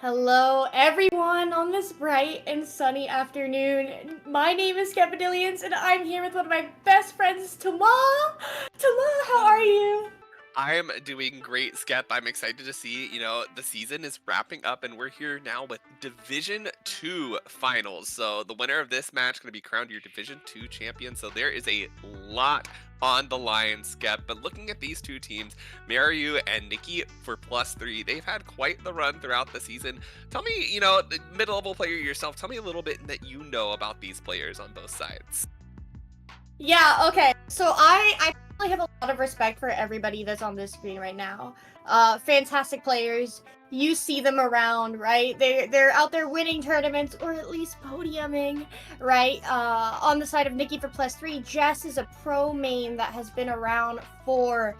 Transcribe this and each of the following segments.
Hello, everyone, on this bright and sunny afternoon. My name is Cappadillions, and I'm here with one of my best friends, Tama. Tama, how are you? I'm doing great, Skep. I'm excited to see, the season is wrapping up and we're here now with Division 2 finals. So the winner of this match going to be crowned your Division 2 champion. So there is a lot on the line, Skep. But looking at these two teams, Mariu and Nikki for +3, they've had quite the run throughout the season. Tell me, the mid-level player yourself, tell me a little bit that you know about these players on both sides. Yeah, okay. So I really have a lot of respect for everybody that's on this screen right now. Fantastic players. You see them around, right? They're out there winning tournaments or at least podiuming, right? On the side of Nikki for +3, Jess is a pro main that has been around for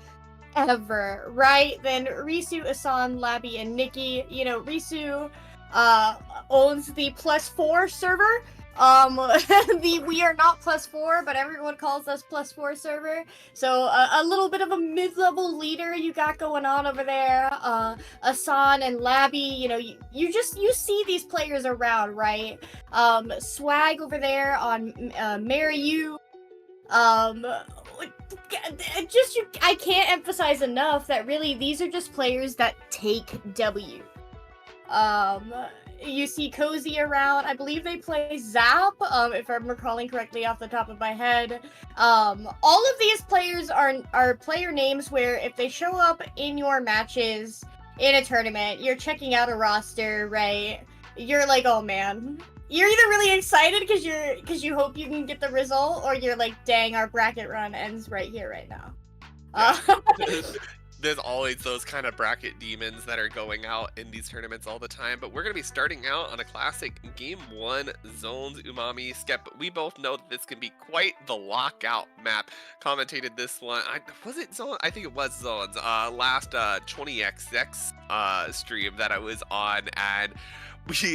ever, right? Then Risu, Asan, Labby, and Nikki. You know, Risu uh owns the +4 server. The we are not +4, but everyone calls us +4 server. So a little bit of a mid-level leader you got going on over there. Asan and Labby, you see these players around, right? Swag over there on Mariu. Um, I can't emphasize enough that really these are just players that take W. Um, you see Cozy around. I believe they play Zap, if I'm recalling correctly off the top of my head. All of these players are player names where if they show up in your matches in a tournament, you're checking out a roster, right? You're like, oh man. You're either really excited because you hope you can get the result, or you're like, dang, our bracket run ends right here, right now. Yeah. Uh, There's always those kind of bracket demons that are going out in these tournaments all the time, but we're going to be starting out on a classic Game 1 Zones Umami Skep. We both know that this can be quite the lockout map. Commentated this one. Was it Zone? I think it was Zones. Last 20XX stream that I was on, and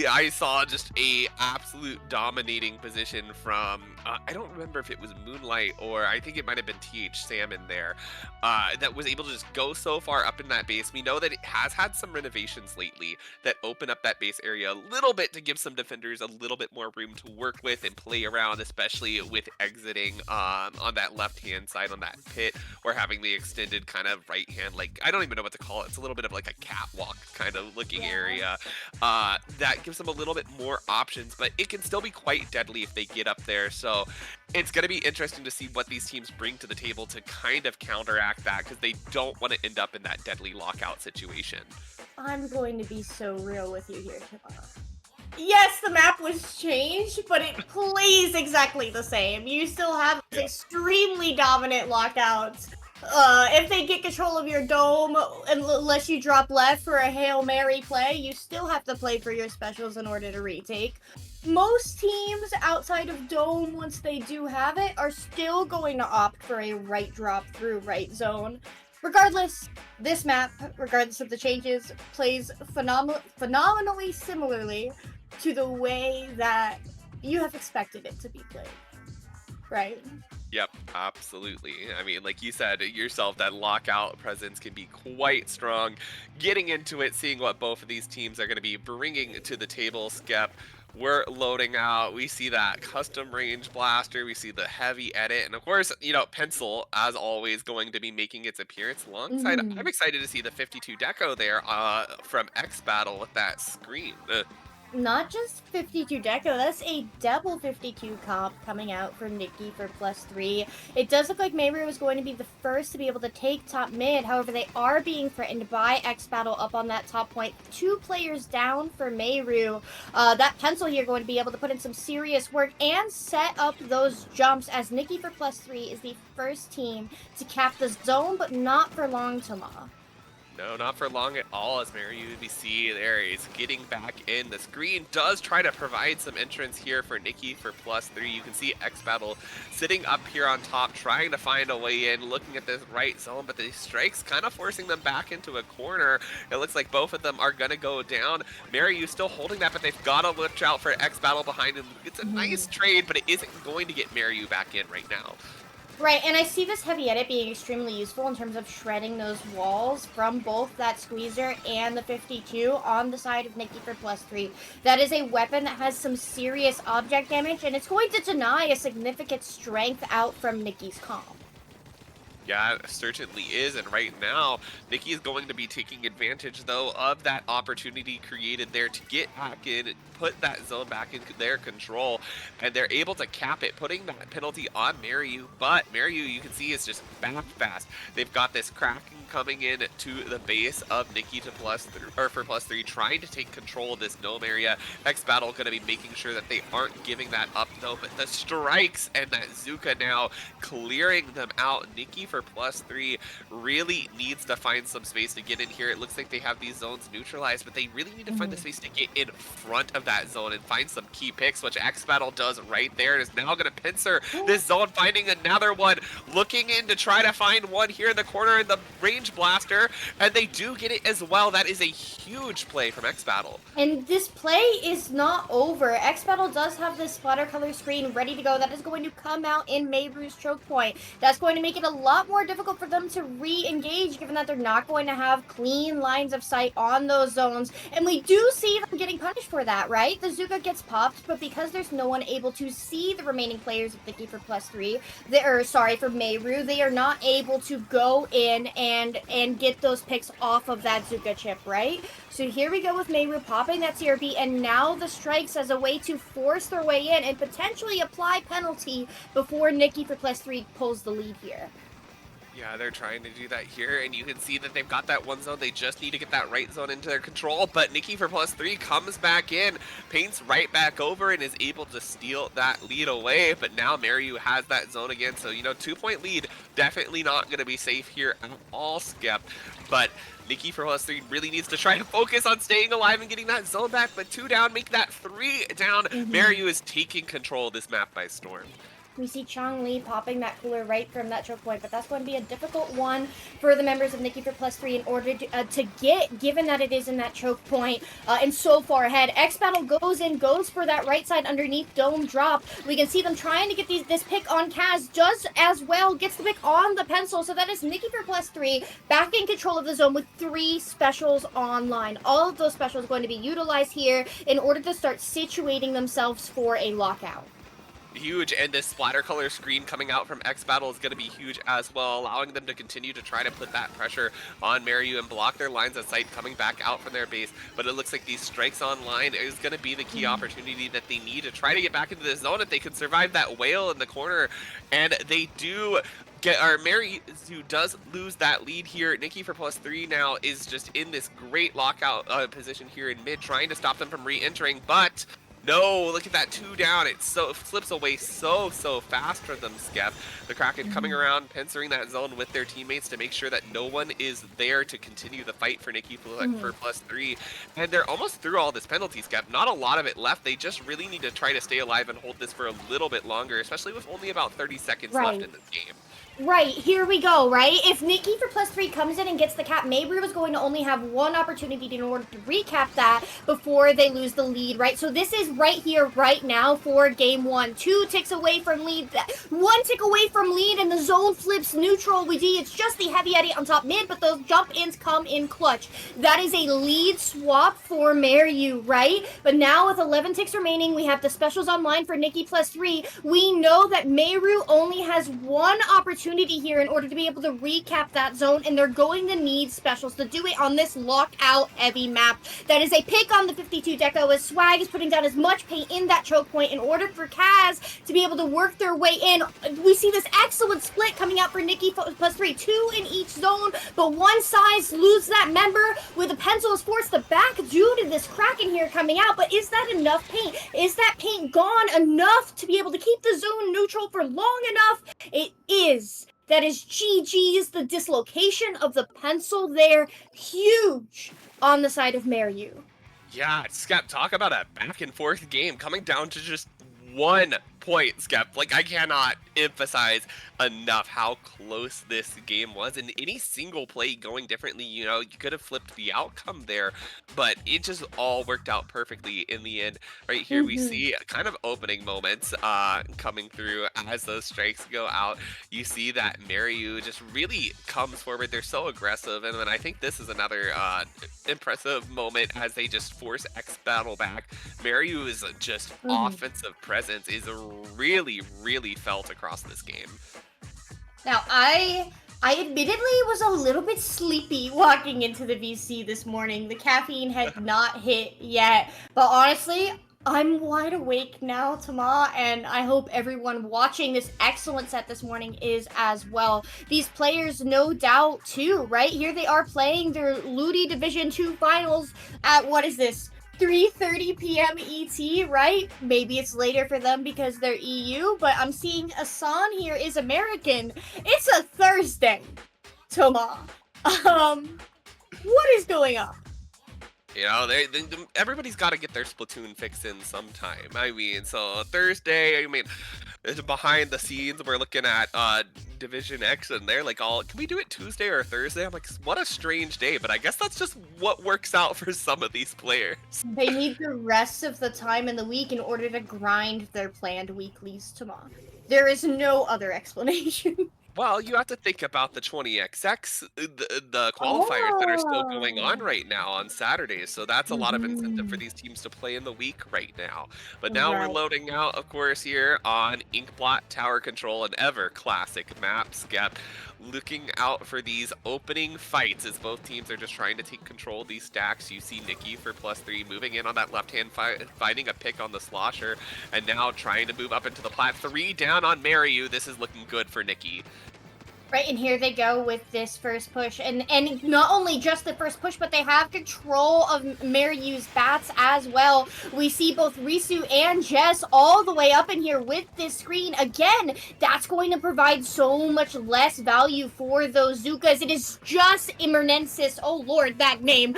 I saw just a absolute dominating position from I don't remember if it was Moonlight or I think it might have been TH Salmon there, that was able to just go so far up in that base. We know that it has had some renovations lately that open up that base area a little bit to give some defenders a little bit more room to work with and play around, especially with exiting on that left hand side on that pit, or having the extended kind of right hand, like I don't even know what to call it. It's a little bit of like a catwalk kind of looking yeah. area. That gives them a little bit more options, but it can still be quite deadly if they get up there. So it's going to be interesting to see what these teams bring to the table to kind of counteract that, because they don't want to end up in that deadly lockout situation. I'm going to be so real with you here, Shibana. Yes, the map was changed, but it plays exactly the same. You still have Yeah. extremely dominant lockouts. If they get control of your dome, unless you drop left for a Hail Mary play, you still have to play for your specials in order to retake. Most teams outside of dome, once they do have it, are still going to opt for a right drop through right zone. Regardless, this map, regardless of the changes, plays phenomenally similarly to the way that you have expected it to be played, right? Yep, absolutely. I mean, like you said yourself, that lockout presence can be quite strong. Getting into it, seeing what both of these teams are going to be bringing to the table, Skep. We're loading out. We see that custom range blaster. We see the heavy edit. And of course, Pencil, as always, going to be making its appearance alongside. Mm-hmm. I'm excited to see the 52 deco there from X Battle with that screen. Not just 52 deco, that's a double 52 comp coming out for Nikki for +3. It does look like Mayru is going to be the first to be able to take top mid. However, they are being threatened by X Battle up on that top point. 2 players down for Mayru. That Pencil here going to be able to put in some serious work and set up those jumps, as Nikki for +3 is the first team to cap the zone, but not for long, Toma. No, not for long at all, as Mary UBC there is getting back in. The screen does try to provide some entrance here for Nikki for +3. You can see X Battle sitting up here on top, trying to find a way in, looking at this right zone, but the strikes kind of forcing them back into a corner. It looks like both of them are going to go down. Mary U still holding that, but they've got to watch out for X Battle behind him. It's a nice trade, but it isn't going to get Mary U back in right now. Right, and I see this heavy edit being extremely useful in terms of shredding those walls from both that squeezer and the 52 on the side of Nikki for +3. That is a weapon that has some serious object damage, and it's going to deny a significant strength out from Nikki's comp. Yeah, it certainly is. And right now, Nikki is going to be taking advantage, though, of that opportunity created there to get back in, put that zone back in their control, and they're able to cap it, putting that penalty on Mariu. But Mariu, you can see, is just back fast. They've got this Kraken coming in to the base of Nikki to for +3, trying to take control of this gnome area. X Battle going to be making sure that they aren't giving that up, though. But the strikes and that Zuka now clearing them out. Nikki for +3 really needs to find some space to get in here. It looks like they have these zones neutralized, but they really need to find the space to get in front of that zone and find some key picks, which X Battle does right there. It is now going to pincer this zone, finding another one, looking in to try to find one here in the corner in the range blaster, and they do get it as well. That is a huge play from X Battle. And this play is not over. X Battle does have this splatter color screen ready to go. That is going to come out in Mayru's choke point. That's going to make it a lot more difficult for them to re-engage, given that they're not going to have clean lines of sight on those zones. And we do see them getting punished for that, right? The Zuka gets popped, but because there's no one able to see the remaining players of Nikki for +3, for Mayru, they are not able to go in and get those picks off of that Zuka chip, right? So here we go with Mayru popping that CRB, and now the strikes as a way to force their way in and potentially apply penalty before Nikki for +3 pulls the lead here. Yeah, they're trying to do that here, and you can see that they've got that one zone. They just need to get that right zone into their control, but Nikki for +3 comes back in, paints right back over, and is able to steal that lead away. But now Mariu has that zone again, so, 2-point lead, definitely not going to be safe here at all, Skep. But Nikki for +3 really needs to try to focus on staying alive and getting that zone back, but 2 down, make that 3 down. Mariu is taking control of this map by storm. We see Chong Li popping that cooler right from that choke point, but that's going to be a difficult one for the members of Nikki for +3 in order to get, given that it is in that choke point and so far ahead. X Battle goes for that right side underneath dome drop. We can see them trying to get this pick on Kaz, does as well, gets the pick on the pencil, so that is Nikki for +3 back in control of the zone with 3 specials online. All of those specials going to be utilized here in order to start situating themselves for a lockout. Huge, and this splatter color screen coming out from X Battle is going to be huge as well, allowing them to continue to try to put that pressure on Mariu and block their lines of sight coming back out from their base. But it looks like these strikes online is going to be the key opportunity that they need to try to get back into the zone if they can survive that whale in the corner. And they do Mariu does lose that lead here. Nikki for +3 now is just in this great lockout position here in mid, trying to stop them from re-entering, but no, look at that 2 down. It slips away so fast for them, Skep. The Kraken coming around, pincering that zone with their teammates to make sure that no one is there to continue the fight for Nikki for +3. And they're almost through all this penalty, Skep. Not a lot of it left. They just really need to try to stay alive and hold this for a little bit longer, especially with only about 30 seconds left in this game. Right, here we go, right? If Nikki for +3 comes in and gets the cap, Mayru was going to only have one opportunity in order to recap that before they lose the lead, right? So this is right here, right now for game 1. 2 ticks away from lead, 1 tick away from lead, and the zone flips neutral. We see it's just the heavy edit on top mid, but those jump-ins come in clutch. That is a lead swap for Mariu, right? But now with 11 ticks remaining, we have the specials online for Nikki +3. We know that Mayru only has one opportunity here in order to be able to recap that zone, and they're going to need specials to do it on this lockout heavy map. That is a pick on the 52 deco, as Swag is putting down as much paint in that choke point in order for Kaz to be able to work their way in. We see this excellent split coming out for Nikki +3, 2 in each zone, but one side loses that member with a pencil is forced to back due to this Kraken here coming out. But is that enough paint? Is that paint gone enough to be able to keep the zone neutral for long enough? It is. That is GG's. The dislocation of the pencil there, huge on the side of Mariu. Yeah, Skep, talk about a back and forth game coming down to just 1 point, Skep. Like, I cannot emphasize enough how close this game was. And any single play going differently, you know, you could have flipped the outcome there, but it just all worked out perfectly in the end. Right here, we Mhm. see kind of opening moments coming through as those strikes go out. You see that Maryu just really comes forward. They're so aggressive. And then I think this is another impressive moment as they just force X Battle back. Maryu's just Mhm. offensive presence is really, really felt across this game. Now, I admittedly was a little bit sleepy walking into the VC this morning. The caffeine had not hit yet, but honestly, I'm wide awake now, Tama, and I hope everyone watching this excellent set this morning is as well. These players, no doubt, too, right? Here they are playing their Ludi Division 2 finals at, what is this? 3:30 p.m. ET, right? Maybe it's later for them because they're EU, but I'm seeing Asan here is American. It's a Thursday, Toma. What is going on? You know, everybody's got to get their Splatoon fix in sometime. I mean, so Thursday, I mean, it's behind the scenes, we're looking at Division X, and they're like, all, can we do it Tuesday or Thursday? I'm like, what a strange day, but I guess that's just what works out for some of these players. They need the rest of the time in the week in order to grind their planned weeklies, Toma. There is no other explanation. Well, you have to think about the 20XX, the qualifiers that are still going on Oh. right now on Saturdays. So that's a lot of incentive for Mhm. these teams to play in the week right now. But now we're Right. loading out, of course, here on Inkblot Tower Control, an ever classic map, Skep. Looking out for these opening fights as both teams are just trying to take control of these stacks. You see Nikki for +3 moving in on that left hand, finding a pick on the slosher, and now trying to move up into the plat. 3 down on Maryu. This is looking good for Nikki. Right, and here they go with this first push. And not only just the first push, but they have control of Maryu's bats as well. We see both Risu and Jess all the way up in here with this screen. Again, that's going to provide so much less value for those Zukas. It is just Imernensis. Oh lord, that name.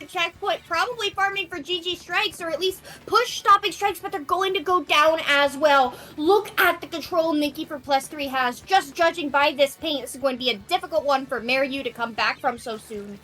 Checkpoint, probably farming for GG strikes or at least push stopping strikes, but they're going to go down as well. Look at the control Nikki for +3 has. Just judging by this paint, this is going to be a difficult one for Maryu to come back from so soon.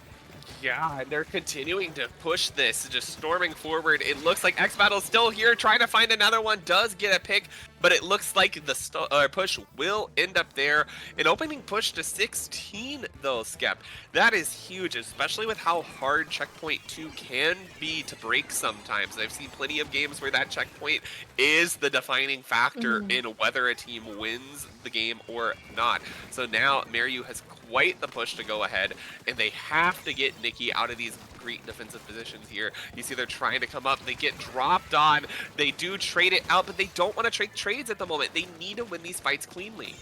Yeah, and they're continuing to push this, just storming forward. It looks like X Battle's still here, trying to find another one, does get a pick, but it looks like the push will end up there. An opening push to 16, though, Skep. That is huge, especially with how hard Checkpoint 2 can be to break sometimes. I've seen plenty of games where that checkpoint is the defining factor in whether a team wins the game or not. So now Maryu has quite the push to go ahead, and they have to get Nikki out of these great defensive positions here. You see they're trying to come up, they get dropped on, they do trade it out, but they don't want to trade trades at the moment. They need to win these fights cleanly.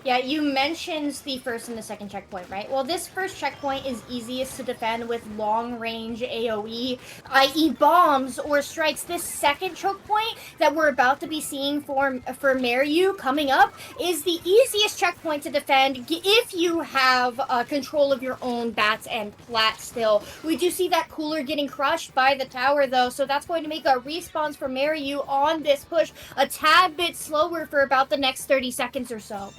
Yeah, you mentioned the first and the second checkpoint, right? Well, this first checkpoint is easiest to defend with long-range AoE, i.e. bombs or strikes. This second choke point that we're about to be seeing for Maryu coming up is the easiest checkpoint to defend if you have control of your own bats and plat still. We do see that cooler getting crushed by the tower, though, so that's going to make a respawns for Maryu on this push a tad bit slower for about the next 30 seconds or so.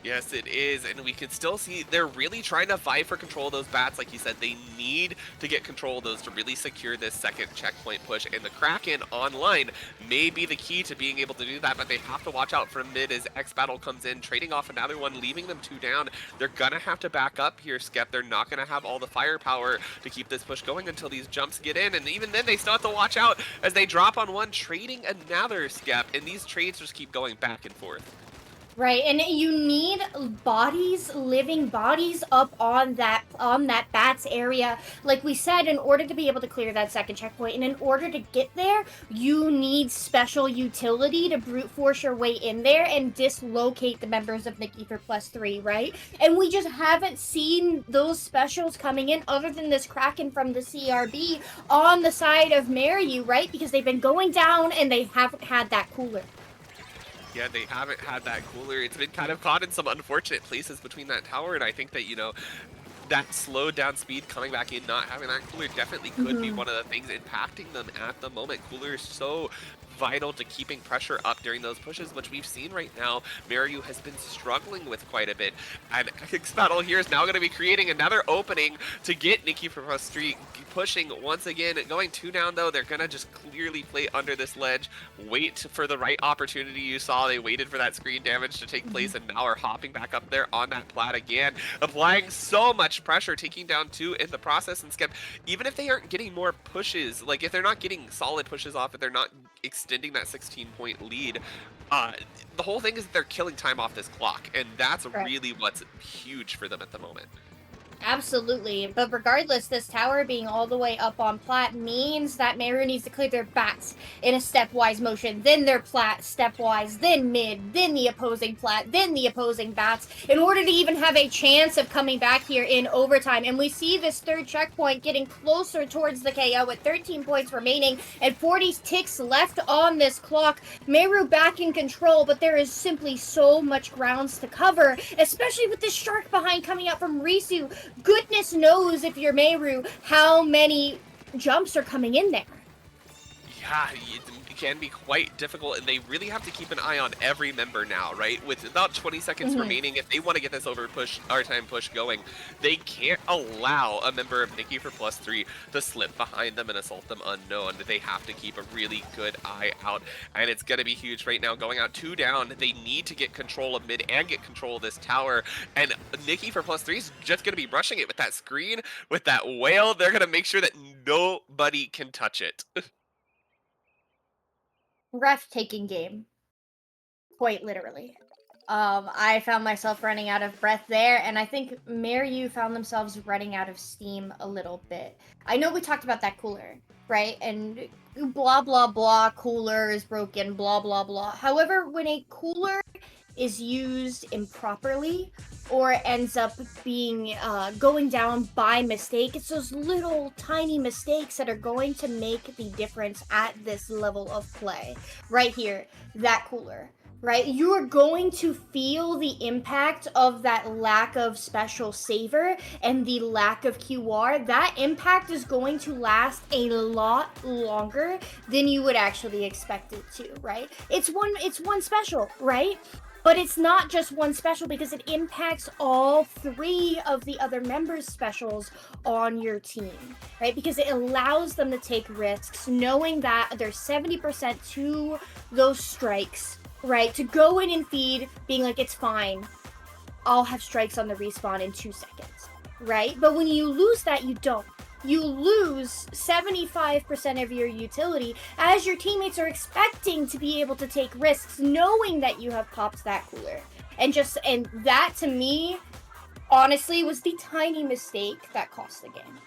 Yes, it is, and we can still see they're really trying to fight for control of those bats. Like you said, they need to get control of those to really secure this second checkpoint push, and the Kraken online may be the key to being able to do that, but they have to watch out from mid as X Battle comes in, trading off another one, leaving them 2 down. They're gonna have to back up here, Skep. They're not gonna have all the firepower to keep this push going until these jumps get in, and even then they still have to watch out as they drop on one, trading another, Skep, and these trades just keep going back and forth. Right, and you need bodies, living bodies up on that bats area. Like we said, in order to be able to clear that second checkpoint, and in order to get there, you need special utility to brute force your way in there and dislocate the members of Nikki for +3, right? And we just haven't seen those specials coming in other than this Kraken from the CRB on the side of Maryu, right? Because they've been going down and they haven't had that cooler. Yeah, they haven't had that cooler. It's been kind of caught in some unfortunate places between that tower, and I think that, you know, that slowed down speed coming back in, not having that cooler definitely could be one of the things impacting them at the moment. Cooler is so vital to keeping pressure up during those pushes, which we've seen right now Maru has been struggling with quite a bit. And Battle here is now going to be creating another opening to get Nikki from a street pushing once again. Going 2 down though, they're going to just clearly play under this ledge, wait for the right opportunity. You saw they waited for that screen damage to take place and now are hopping back up there on that plat again, applying so much pressure, taking down 2 in the process. And Skep, even if they aren't getting more pushes, like if they're not getting solid pushes off, if they're not extending that 16-point lead, the whole thing is that they're killing time off this clock, and that's Right. really what's huge for them at the moment. Absolutely, but regardless, this tower being all the way up on plat means that Meru needs to clear their bats in a stepwise motion, then their plat stepwise, then mid, then the opposing plat, then the opposing bats, in order to even have a chance of coming back here in overtime. And we see this third checkpoint getting closer towards the KO with 13 points remaining and 40 ticks left on this clock. Meru back in control, but there is simply so much grounds to cover, especially with this shark behind coming out from Risu. Goodness knows if you're Meru how many jumps are coming in there. Yeah, it can be quite difficult, and they really have to keep an eye on every member now, right? With about 20 seconds remaining, if they want to get this time push going, they can't allow a member of Nikki for +3 to slip behind them and assault them unknown. They have to keep a really good eye out, and it's going to be huge right now. Going out 2 down, they need to get control of mid and get control of this tower, and Nikki for +3 is just going to be rushing it with that screen, with that whale. They're going to make sure that nobody can touch it. Breathtaking game. Quite literally. I found myself running out of breath there, and I think Meru found themselves running out of steam a little bit. I know we talked about that cooler, right? And blah, blah, blah, cooler is broken, blah, blah, blah. However, when a cooler is used improperly or ends up being going down by mistake, it's those little tiny mistakes that are going to make the difference at this level of play. Right here, that cooler. Right, you are going to feel the impact of that lack of special saver and the lack of QR. That impact is going to last a lot longer than you would actually expect it to, right? It's one special, right? But it's not just one special because it impacts all 3 of the other members' specials on your team, right? Because it allows them to take risks, knowing that there's 70% to those strikes, right? To go in and feed, being like, it's fine. I'll have strikes on the respawn in 2 seconds, right? But when you lose that, you don't. You lose 75% of your utility as your teammates are expecting to be able to take risks, knowing that you have popped that cooler. And that to me, honestly, was the tiny mistake that cost the game.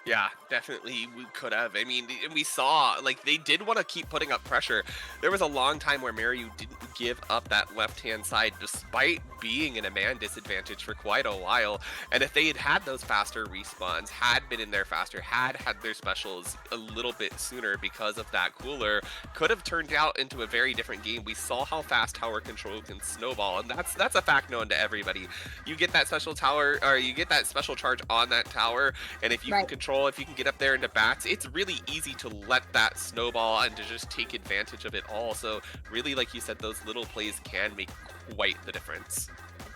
Yeah, definitely we could have. I mean, we saw, like, they did want to keep putting up pressure. There was a long time where Maru didn't give up that left-hand side despite being in a man disadvantage for quite a while. And if they had had those faster respawns, had been in there faster, had their specials a little bit sooner because of that cooler, could have turned out into a very different game. We saw how fast tower control can snowball, and that's a fact known to everybody. You get that special tower, or you get that special charge on that tower, and if you can control, if you can get up there into bats, it's really easy to let that snowball and to just take advantage of it all. So really, like you said, those little plays can make quite the difference.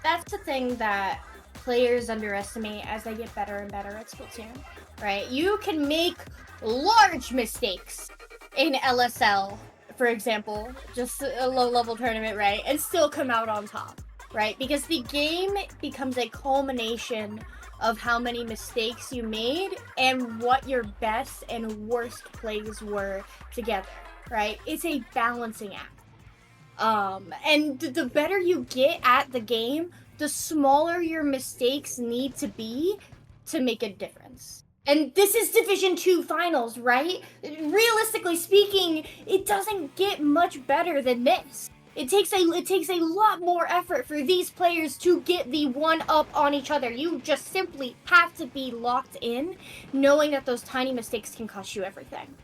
That's the thing that players underestimate as they get better and better at Splatoon, right? You can make large mistakes in LSL, for example, just a low-level tournament, right? And still come out on top, right? Because the game becomes a culmination of how many mistakes you made and what your best and worst plays were together, right? It's a balancing act. And the better you get at the game, the smaller your mistakes need to be to make a difference. And this is Division 2 finals, right? Realistically speaking, it doesn't get much better than this. It takes a lot more effort for these players to get the one up on each other. You just simply have to be locked in, knowing that those tiny mistakes can cost you everything.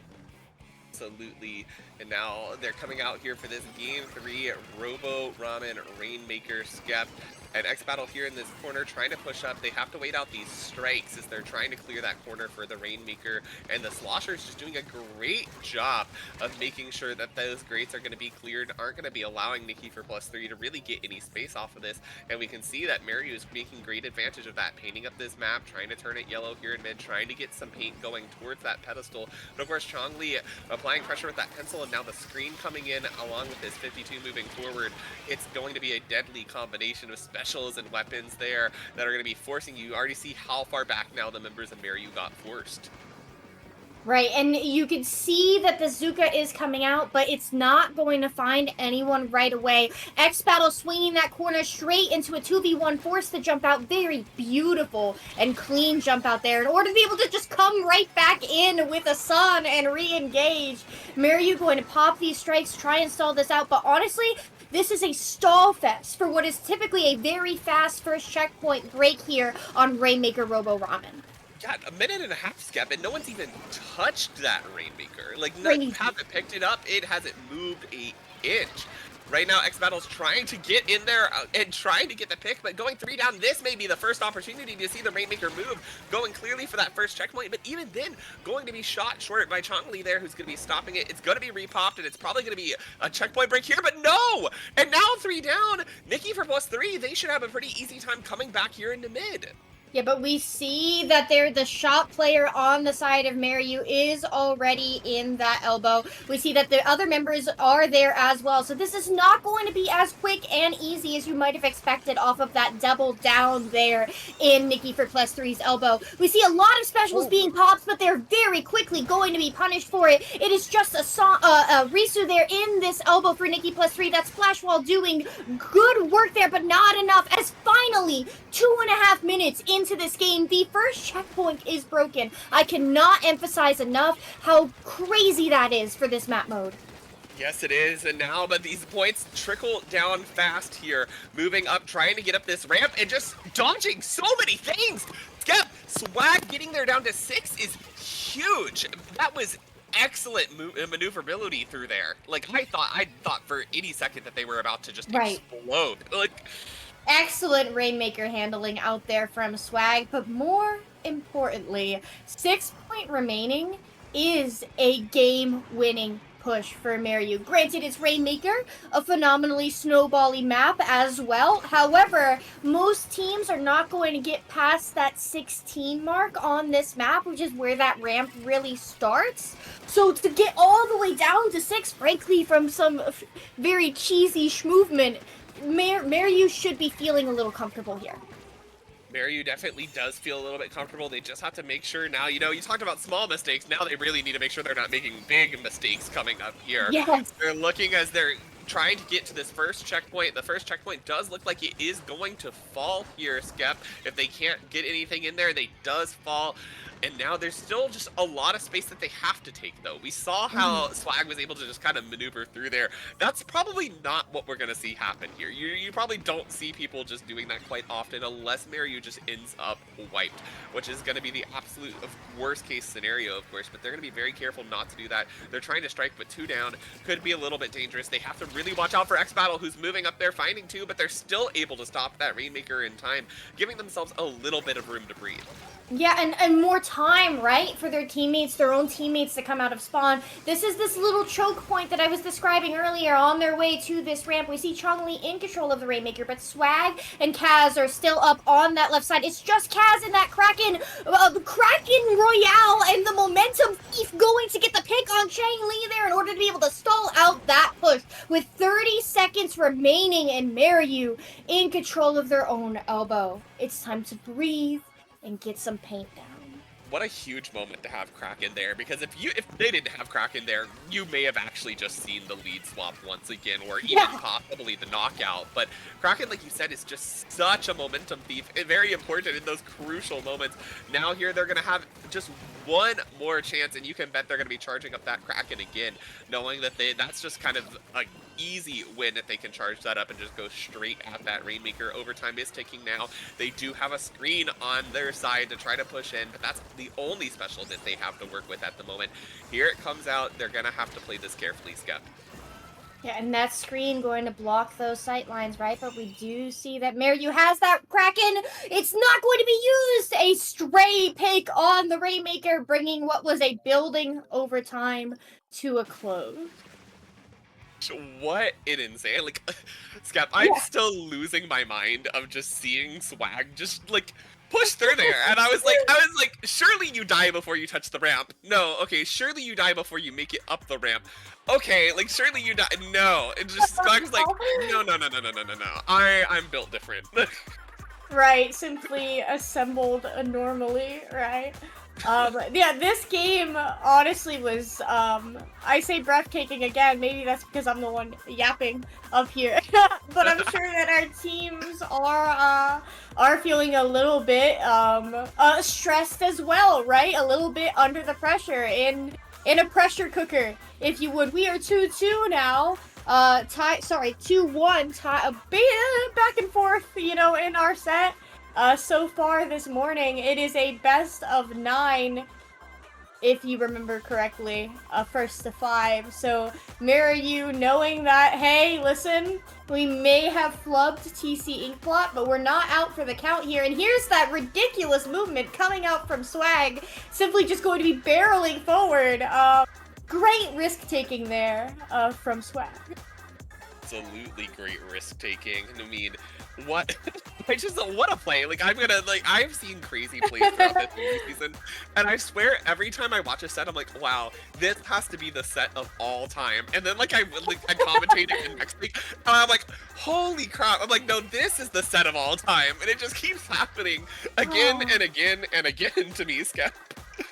Absolutely. And now they're coming out here for this game 3 Robo Ramen Rainmaker Skep. And X Battle here in this corner trying to push up. They have to wait out these strikes as they're trying to clear that corner for the Rainmaker. And the Sloshers just doing a great job of making sure that those grates are going to be cleared, aren't going to be allowing Nikki for +3 to really get any space off of this. And we can see that Mario is making great advantage of that, painting up this map, trying to turn it yellow here in mid, trying to get some paint going towards that pedestal. But of course, Chongli applying pressure with that pencil, and now the screen coming in along with this 52 moving forward. It's going to be a deadly combination of specials and weapons there that are going to be forcing you. You already see how far back now the members of Mario got forced. Right, and you can see that the Zuka is coming out, but it's not going to find anyone right away. X Battle swinging that corner straight into a 2v1, forced to jump out. Very beautiful and clean jump out there in order to be able to just come right back in with a sun and re-engage. Mario going to pop these strikes, try and stall this out, but honestly, this is a stall fest for what is typically a very fast first checkpoint break here on Rainmaker Robo Ramen. God, a minute and a half, Skep, and no one's even touched that Rainmaker. Like, Crazy. haven't picked it up. It hasn't moved an inch. Right now, X Battle's trying to get in there and trying to get the pick, but going 3 down, this may be the first opportunity to see the Rainmaker move, going clearly for that first checkpoint, but even then, going to be shot short by Chongli there, who's going to be stopping it. It's going to be repopped, and it's probably going to be a checkpoint break here, but no! And now 3 down, Nikki for +3, they should have a pretty easy time coming back here into mid. Yeah, but we see that the shot player on the side of Mario is already in that elbow. We see that the other members are there as well. So this is not going to be as quick and easy as you might have expected off of that double down there in Nikki for +3's elbow. We see a lot of specials being popped, but they're very quickly going to be punished for it. It is just a Risu there in this elbow for Nikki +3. That splash wall doing good work there, but not enough, as finally 2.5 minutes into this game, the first checkpoint is broken. I cannot emphasize enough how crazy that is for this map mode. Yes, it is, and now, but these points trickle down fast here. Moving up, trying to get up this ramp, and just dodging so many things. Skep, Swag getting there down to 6 is huge. That was excellent maneuverability through there. Like, I thought for any second that they were about to just explode. Like, excellent Rainmaker handling out there from Swag, but more importantly, 6 point remaining is a game-winning push for Mario. Granted, it's Rainmaker, a phenomenally snowbally map as well. However, most teams are not going to get past that 16 mark on this map, which is where that ramp really starts. So to get all the way down to 6, frankly, from some very cheesy movement, Mario should be feeling a little comfortable here. Mario definitely does feel a little bit comfortable. They just have to make sure now, you know, you talked about small mistakes. Now they really need to make sure they're not making big mistakes coming up here. Yes. They're looking as they're trying to get to this first checkpoint. The first checkpoint does look like it is going to fall here, Skep. If they can't get anything in there, they does fall. And now there's still just a lot of space that they have to take, though. We saw how Swag was able to just kind of maneuver through there. That's probably not what we're going to see happen here. You probably don't see people just doing that quite often unless Mario just ends up wiped, which is going to be the absolute worst case scenario, of course. But they're going to be very careful not to do that. They're trying to strike, but 2 down could be a little bit dangerous. They have to really watch out for X Battle, who's moving up there, finding 2, but they're still able to stop that Rainmaker in time, giving themselves a little bit of room to breathe. Yeah, and more time, right, for their teammates, their own teammates to come out of spawn. This is this little choke point that I was describing earlier on their way to this ramp. We see Chongli in control of the Rainmaker, but Swag and Kaz are still up on that left side. It's just Kaz and that Kraken Royale and the Momentum Thief going to get the pick on Chang Li there in order to be able to stall out that push. With 30 seconds remaining and Mario in control of their own elbow. It's time to breathe and get some paint down. What a huge moment to have Kraken there, because if they didn't have Kraken there, you may have actually just seen the lead swap once again, or even possibly the knockout. But Kraken, like you said, is just such a momentum thief, and very important in those crucial moments. Now here they're going to have just one more chance, and you can bet they're going to be charging up that Kraken again, knowing that that's just kind of a easy win if they can charge that up and just go straight at that Rainmaker. Overtime is ticking now. They do have a screen on their side to try to push in, but that's the only special that they have to work with at the moment. Here it comes out. They're gonna have to play this carefully, Skep. Yeah, and that screen going to block those sight lines, right? But we do see that Maryu has that Kraken. It's not going to be used. A stray pick on the Rainmaker, bringing what was a building over time to a close. What an insane, like, Scap, I'm still losing my mind of just seeing Swag just, like, push through there, and I was like, surely you die before you touch the ramp. No, okay, surely you die before you make it up the ramp. Okay, like, surely you die. No, it just, Swag's like, no, I'm built different. Right, simply assembled normally, right? Yeah, this game honestly was, I say breathtaking again, maybe that's because I'm the one yapping up here, but I'm sure that our teams are feeling a little bit, stressed as well, right? A little bit under the pressure, in a pressure cooker, if you would. We are 2-2 now. 2-1, tie, a bit back and forth, you know, in our set. So far this morning, it is a best of 9, if you remember correctly, first to 5. So, Maryu knowing that, hey, listen, we may have flubbed TC Inkblot, but we're not out for the count here. And here's that ridiculous movement coming out from Swag, simply just going to be barreling forward. Great risk-taking there from Swag. Absolutely great risk-taking. I mean, what what a play. Like, I've seen crazy plays throughout this season, and I swear every time I watch a set, I'm like, wow, this has to be the set of all time. And then I commentate it in next week, and I'm like, holy crap. I'm like, no, this is the set of all time. And it just keeps happening again and again and again to me, Skep.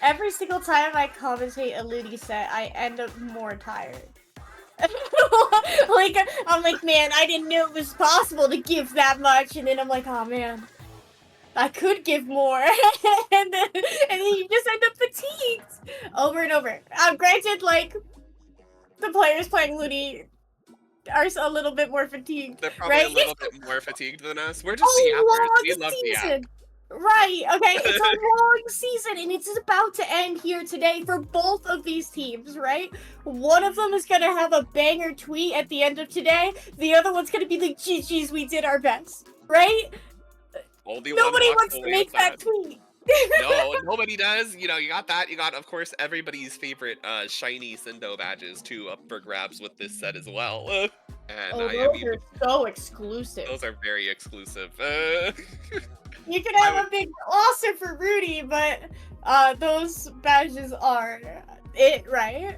Every single time I commentate a Ludi set, I end up more tired. Like, I'm like, man, I didn't know it was possible to give that much, and then I'm like, oh man, I could give more, and then you just end up fatigued over and over. Granted, like, the players playing Ludi are a little bit more fatigued. They're probably right? a little bit more fatigued than us. We're just the yappers. We love the yap. Right, okay, it's a long season, and it's about to end here today for both of these teams, right? One of them is gonna have a banger tweet at the end of today, the other one's gonna be like, GG's, we did our best, right? Nobody wants to make that tweet. No, nobody does. You know, you got that. You got, of course, everybody's favorite shiny Cindo badges, too, up for grabs with this set as well. And those are so exclusive. Those are very exclusive. You could have a big roster for Rudy, but those badges are it, right?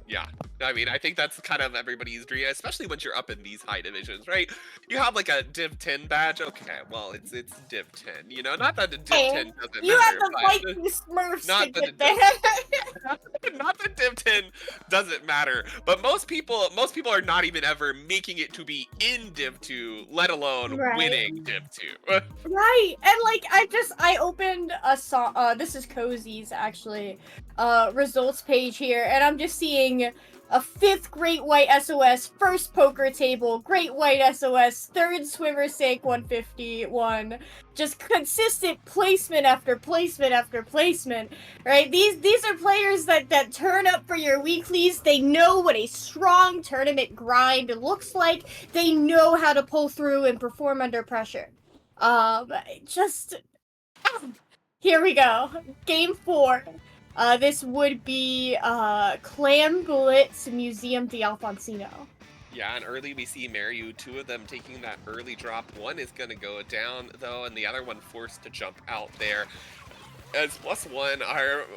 Yeah. I mean, I think that's kind of everybody's dream, especially once you're up in these high divisions, right? You have like a Div 10 badge. Okay, well, it's Div 10. You know, not that the Div 10 doesn't matter. You have to fight these Smurfs to get there. Not that Div 10 doesn't matter, but most people are not even ever making it to be in Div 2, let alone winning Div 2. Right, and like I opened a song. This is Cozy's actually results page here, and I'm just seeing a 5th Great White SOS, 1st Poker Table, Great White SOS, 3rd Swimmer Sake 151. Just consistent placement after placement after placement, right? These are players that turn up for your weeklies. They know what a strong tournament grind looks like. They know how to pull through and perform under pressure. Here we go. Game 4. This would be Clam Blitz Museum de Alfonsino. Yeah, and early we see Maryu, 2 of them taking that early drop. One is going to go down, though, and the other one forced to jump out there. As +1,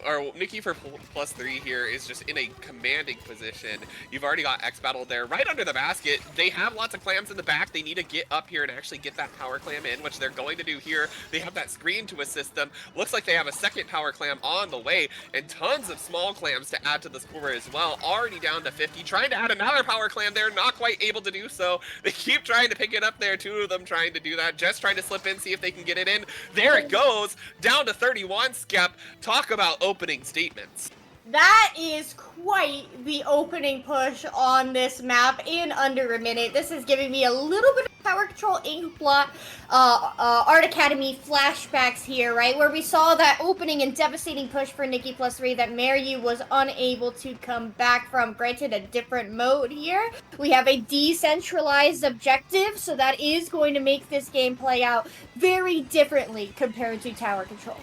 our Nikki for +3 here is just in a commanding position. You've already got X Battle there right under the basket. They have lots of clams in the back. They need to get up here and actually get that power clam in, which they're going to do here. They have that screen to assist them. Looks like they have a second power clam on the way, and tons of small clams to add to the score as well. Already down to 50, trying to add another power clam there, not quite able to do so. They keep trying to pick it up there, 2 of them trying to do that, just trying to slip in, see if they can get it in. There it goes, down to 31. Skep, talk about opening statements. That is quite the opening push on this map in under a minute. This is giving me a little bit of Power Control Inkblot Art Academy flashbacks here, right? Where we saw that opening and devastating push for Nikki +3 that Maryu was unable to come back from. Granted, a different mode here. We have a decentralized objective, so that is going to make this game play out very differently compared to Tower Control.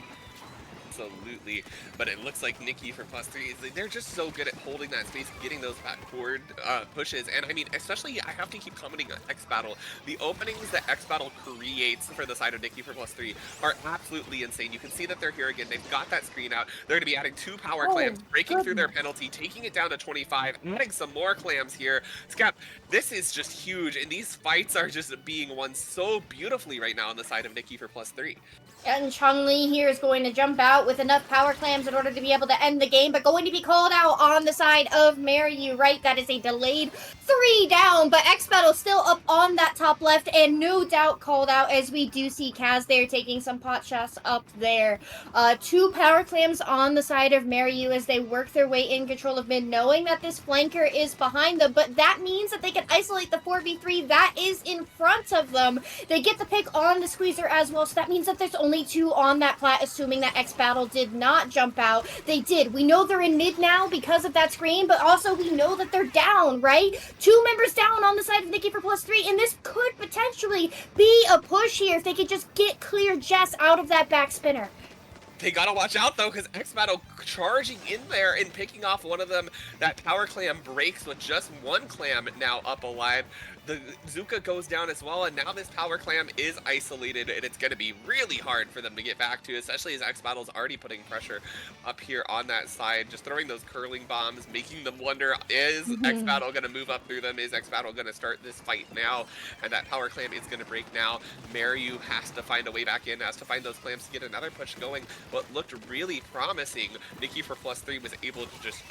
Absolutely, but it looks like Nikki from +3 is they're just so good at holding that space, getting those backboard pushes, and I mean, especially I have to keep commenting on X Battle. The openings that X Battle creates for the side of Nikki from +3 are absolutely insane. You can see that they're here again. They've got that screen out. They're going to be adding 2 power clams, breaking through their penalty, taking it down to 25, adding some more clams here. Scap, this is just huge, and these fights are just being won so beautifully right now on the side of Nikki for +3. And Chun-Li here is going to jump out with enough power clams in order to be able to end the game, but going to be called out on the side of Maryu, right? That is a delayed 3 down, but X Battle still up on that top left, and no doubt called out as we do see Kaz there taking some pot shots up there. 2 power clams on the side of Maryu as they work their way in control of mid, knowing that this flanker is behind them, but that means that they can isolate the 4v3 that is in front of them. They get the pick on the squeezer as well, so that means that there's only 2 on that plat, assuming that X Battle did not jump out. They did. We know they're in mid now because of that screen, but also we know that they're down, right? 2 members down on the side of Nikki for +3, and this could potentially be a push here if they could just get clear Jess out of that back spinner. They gotta watch out though, because X Battle charging in there and picking off one of them. That power clam breaks with just 1 clam now up alive. The Zuka goes down as well, and now this power clam is isolated, and it's gonna be really hard for them to get back to, especially as X Battle's already putting pressure up here on that side, just throwing those curling bombs, making them wonder, is X Battle gonna move up through them? Is X Battle gonna start this fight now? And that power clam is gonna break now. Maryu has to find a way back in, has to find those clams to get another push going. What looked really promising, Nikki for +3 was able to just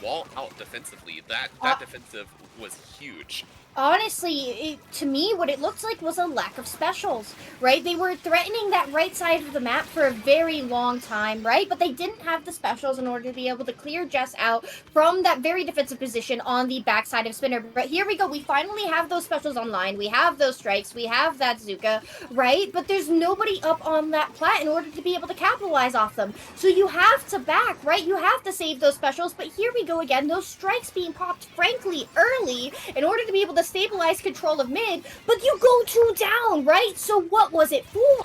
wall out defensively. That defensive was huge. Honestly, to me, what it looked like was a lack of specials, right? They were threatening that right side of the map for a very long time, right? But they didn't have the specials in order to be able to clear Jess out from that very defensive position on the backside of Spinner. But here we go. We finally have those specials online. We have those strikes. We have that Zuka, right? But there's nobody up on that plat in order to be able to capitalize off them. So you have to back, right? You have to save those specials. But here we go again. Those strikes being popped, frankly, early in order to be able to stabilize control of mid, but you go 2 down, right? So what was it for?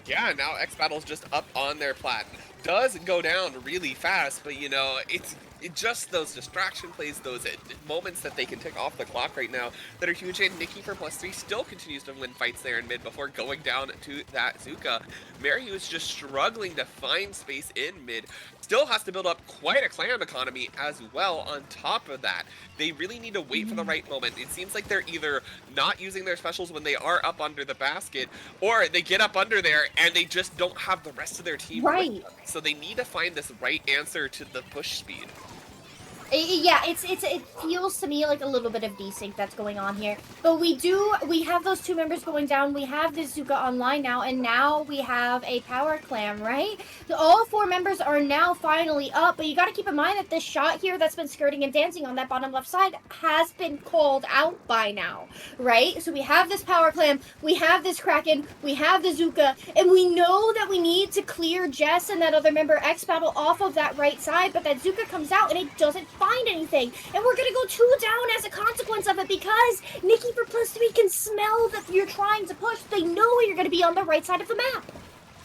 Yeah, now X Battle's just up on their plat. Does go down really fast, but you know, it's just those distraction plays, those moments that they can tick off the clock right now that are huge. And Nikki for +3 still continues to win fights there in mid before going down to that Zuka. Maryu is just struggling to find space in mid. Still has to build up quite a clam economy as well on top of that. They really need to wait for the right moment. It seems like they're either not using their specials when they are up under the basket, or they get up under there and they just don't have the rest of their team right with them. So they need to find this right answer to the push speed. Yeah, it feels to me like a little bit of desync that's going on here. But we have those 2 members going down. We have this Zuka online now, and now we have a power clam, right? So all 4 members are now finally up, but you got to keep in mind that this shot here that's been skirting and dancing on that bottom left side has been called out by now, right? So we have this power clam, we have this Kraken, we have the Zuka, and we know that we need to clear Jess and that other member X Battle off of that right side, but that Zuka comes out and it doesn't find anything, and we're gonna go 2 down as a consequence of it because Nikki for +3 can smell that you're trying to push. They know you're gonna be on the right side of the map.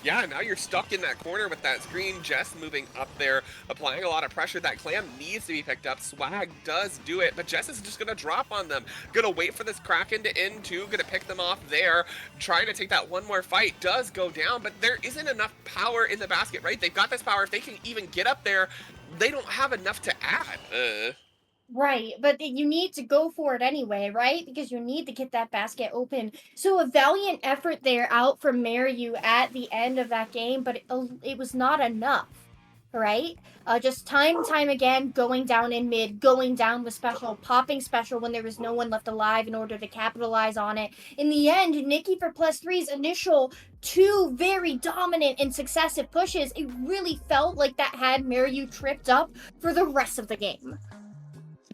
Yeah, now you're stuck in that corner with that screen. Jess moving up there, applying a lot of pressure. That clam needs to be picked up. Swag does do it, but Jess is just gonna drop on them. Gonna wait for this Kraken to end too, gonna pick them off there. Trying to take that one more fight, does go down, but there isn't enough power in the basket, right? They've got this power. If they can even get up there, they don't have enough to add. Right, but you need to go for it anyway, right? Because you need to get that basket open. So a valiant effort there out from Maryu at the end of that game, but it was not enough. right? Just time and time again, going down in mid, going down with special, popping special when there was no one left alive in order to capitalize on it. In the end, Nikki for +3's initial 2 very dominant and successive pushes, it really felt like that had Maryu tripped up for the rest of the game.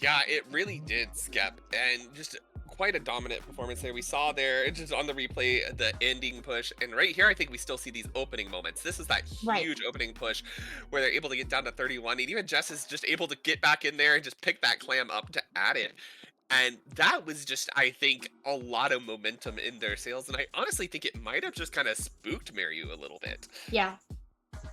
Yeah, it really did, Skep, and just quite a dominant performance there. We saw there, just on the replay, the ending push, and right here, I think we still see these opening moments. This is that Right. huge opening push where they're able to get down to 31, and even Jess is just able to get back in there and just pick that clam up to add it. And that was just, I think, a lot of momentum in their sales, and I honestly think it might have just kind of spooked Maryu a little bit. Yeah.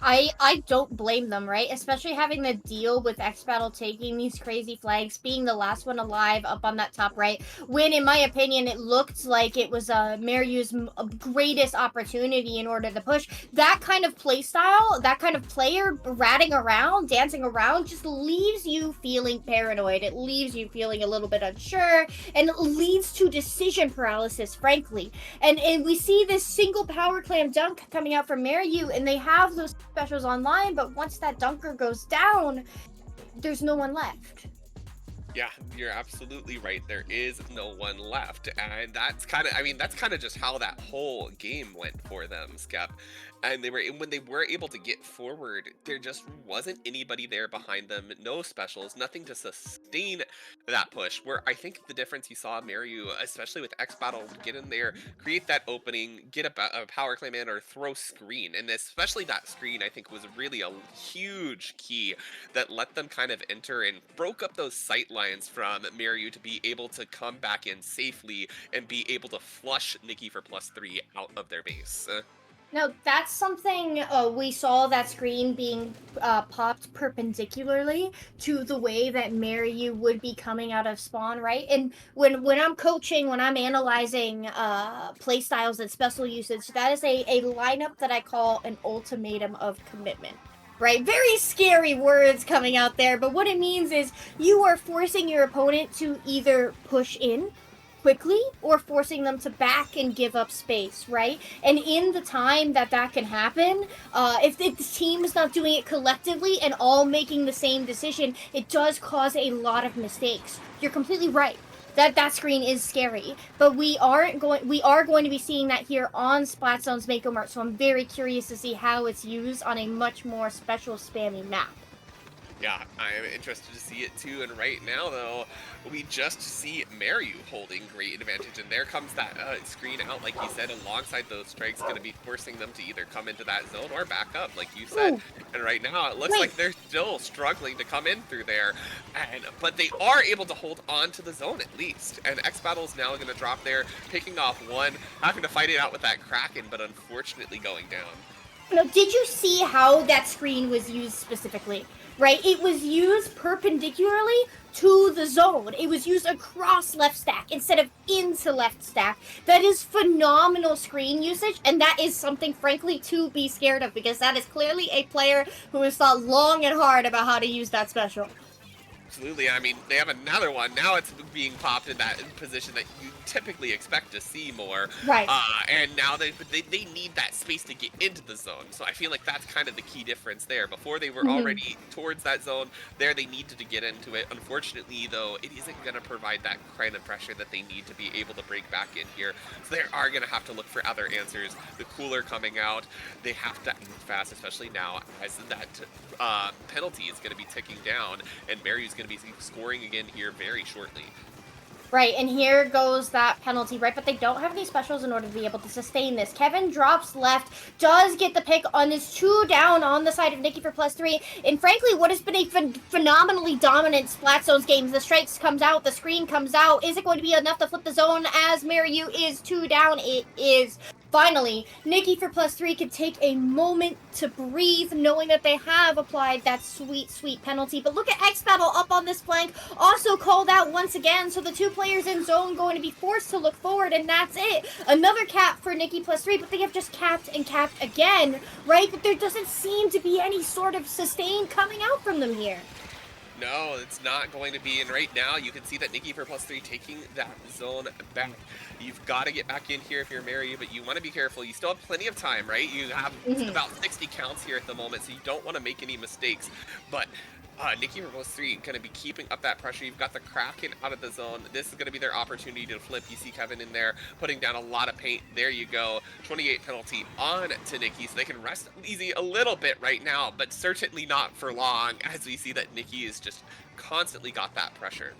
I don't blame them, right? Especially having to deal with X Battle taking these crazy flags, being the last one alive up on that top right, when in my opinion it looked like it was Maryu's greatest opportunity in order to push. That kind of play style, that kind of player ratting around, dancing around, just leaves you feeling paranoid. It leaves you feeling a little bit unsure, and it leads to decision paralysis, frankly. And we see this single power clam dunk coming out from Maryu, and they have those specials online, but once that dunker goes down, there's no one left. Yeah, you're absolutely right. There is no one left. And that's kind of, I mean, that's kind of just how that whole game went for them, Skep. And when they were able to get forward, there just wasn't anybody there behind them, no specials, nothing to sustain that push. Where I think the difference you saw Maryu, especially with X Battle, get in there, create that opening, get a power claim in, or throw screen. And especially that screen, I think, was really a huge key that let them kind of enter and broke up those sight lines from Maryu to be able to come back in safely and be able to flush Nikki for +3 out of their base. Now, that's something we saw that screen being popped perpendicularly to the way that Maryu would be coming out of spawn, right? And when I'm coaching, when I'm analyzing play styles and special usage, that is a lineup that I call an ultimatum of commitment. Right? Very scary words coming out there, but what it means is you are forcing your opponent to either push in quickly or forcing them to back and give up space, right? And in the time that can happen, if the team is not doing it collectively and all making the same decision, it does cause a lot of mistakes. You're completely right. That screen is scary, but we are going to be seeing that here on SplatZone's Mako Mart, so I'm very curious to see how it's used on a much more special spammy map. Yeah, I am interested to see it too. And right now, though, we just see Maryu holding great advantage. And there comes that screen out, like you said, alongside those strikes, going to be forcing them to either come into that zone or back up, like you said. Ooh. And right now, it looks like they're still struggling to come in through there. But they are able to hold on to the zone at least. And X Battle is now going to drop there, picking off one, having to fight it out with that Kraken, but unfortunately going down. Now, did you see how that screen was used specifically? Right? It was used perpendicularly to the zone. It was used across left stack instead of into left stack. That is phenomenal screen usage, and that is something, frankly, to be scared of, because that is clearly a player who has thought long and hard about how to use that special. Absolutely. I mean, they have another one. Now it's being popped in that position that you typically expect to see more. Right. And now they need that space to get into the zone. So I feel like that's kind of the key difference there. Before they were already towards that zone, there they needed to get into it. Unfortunately, though, it isn't going to provide that kind of pressure that they need to be able to break back in here. So they are going to have to look for other answers. The cooler coming out, they have to act fast, especially now as that penalty is going to be ticking down, and Maryu's going to be scoring again here very shortly. Right, and here goes that penalty, right? But they don't have any specials in order to be able to sustain this. Kevin drops left, does get the pick on this 2 down on the side of Nikki for +3. And frankly, what has been a phenomenally dominant SplatZone's games. The strikes comes out, the screen comes out. Is it going to be enough to flip the zone as Maryu is 2 down? It is. Finally, Nikki for +3 could take a moment to breathe, knowing that they have applied that sweet, sweet penalty. But look at X Battle up on this flank, also called out once again. So the 2 players in zone going to be forced to look forward, and that's it. Another cap for Nikki +3, but they have just capped and capped again, right? But there doesn't seem to be any sort of sustain coming out from them here. No, it's not going to be. And right now, you can see that Nikki for +3 taking that zone back. You've got to get back in here if you're Mary, but you want to be careful. You still have plenty of time, right? You have Mhm. about 60 counts here at the moment, so you don't want to make any mistakes. But Nikki for +3 going to be keeping up that pressure. You've got the Kraken out of the zone. This is going to be their opportunity to flip. You see Kevin in there putting down a lot of paint. There you go. 28 penalty on to Nikki, so they can rest easy a little bit right now, but certainly not for long, as we see that Nikki is just constantly got that pressure.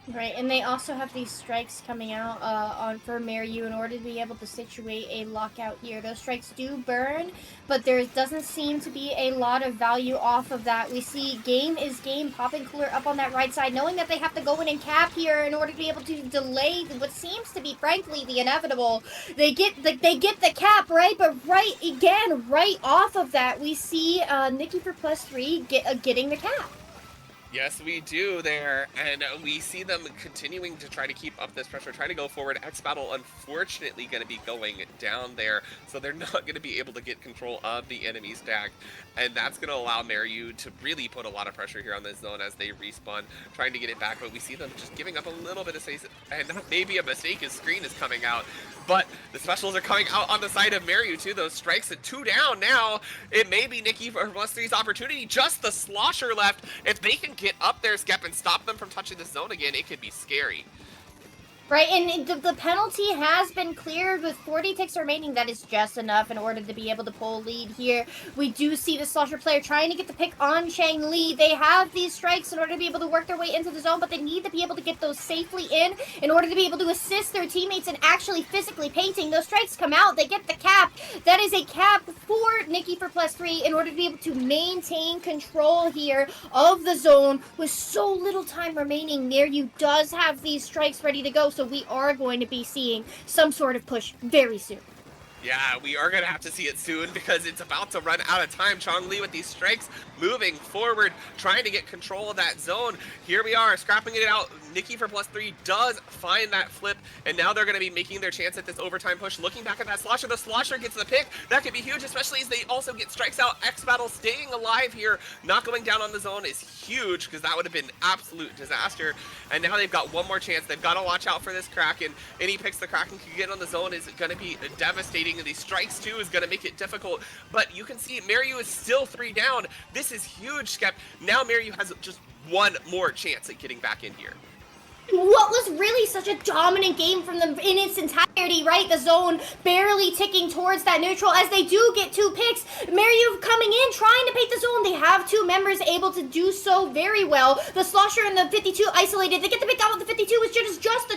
Right, and they also have these strikes coming out on for Mariu in order to be able to situate a lockout here. Those strikes do burn, but there doesn't seem to be a lot of value off of that. We see Game is Game popping Cooler up on that right side, knowing that they have to go in and cap here in order to be able to delay what seems to be, frankly, the inevitable. They get the cap, right? But right off of that, we see Nikki for +3 getting the cap. Yes, we do there, and we see them continuing to try to keep up this pressure, trying to go forward. X Battle, unfortunately, going to be going down there, so they're not going to be able to get control of the enemy stack, and that's going to allow Mariu to really put a lot of pressure here on this zone as they respawn, trying to get it back, but we see them just giving up a little bit of space, and that may be a mistake. His screen is coming out, but the specials are coming out on the side of Mariu, too. Those strikes at 2 down now. It may be Nikki for +3's opportunity. Just the slosher left. If they can get up there, Skep, and stop them from touching the zone again, it could be scary. Right, and the penalty has been cleared with 40 ticks remaining. That is just enough in order to be able to pull lead here. We do see the Slosher player trying to get the pick on Chang Li. They have these strikes in order to be able to work their way into the zone, but they need to be able to get those safely in order to be able to assist their teammates in actually physically painting. Those strikes come out, they get the cap. That is a cap for Nikki for +3 in order to be able to maintain control here of the zone with so little time remaining. Nearyu does have these strikes ready to go, so we are going to be seeing some sort of push very soon. Yeah, we are going to have to see it soon because it's about to run out of time. Chong Li with these strikes moving forward, trying to get control of that zone. Here we are, scrapping it out. Nikki for +3 does find that flip, and now they're going to be making their chance at this overtime push. Looking back at that Slosher, the Slosher gets the pick. That could be huge, especially as they also get strikes out. X Battle staying alive here, not going down on the zone is huge because that would have been absolute disaster. And now they've got one more chance. They've got to watch out for this Kraken. Any picks the Kraken can get on the zone is going to be devastating. And these strikes too is going to make it difficult, but you can see Mariu is still 3 down. This is huge, Skep. Now Mariu has just one more chance at getting back in here. What was really such a dominant game from them in its entirety, right? The zone barely ticking towards that neutral as they do get 2 picks. Mariu coming in, trying to paint the zone. They have 2 members able to do so very well. The Slosher and the 52 isolated. They get the pick out with the 52, which is just the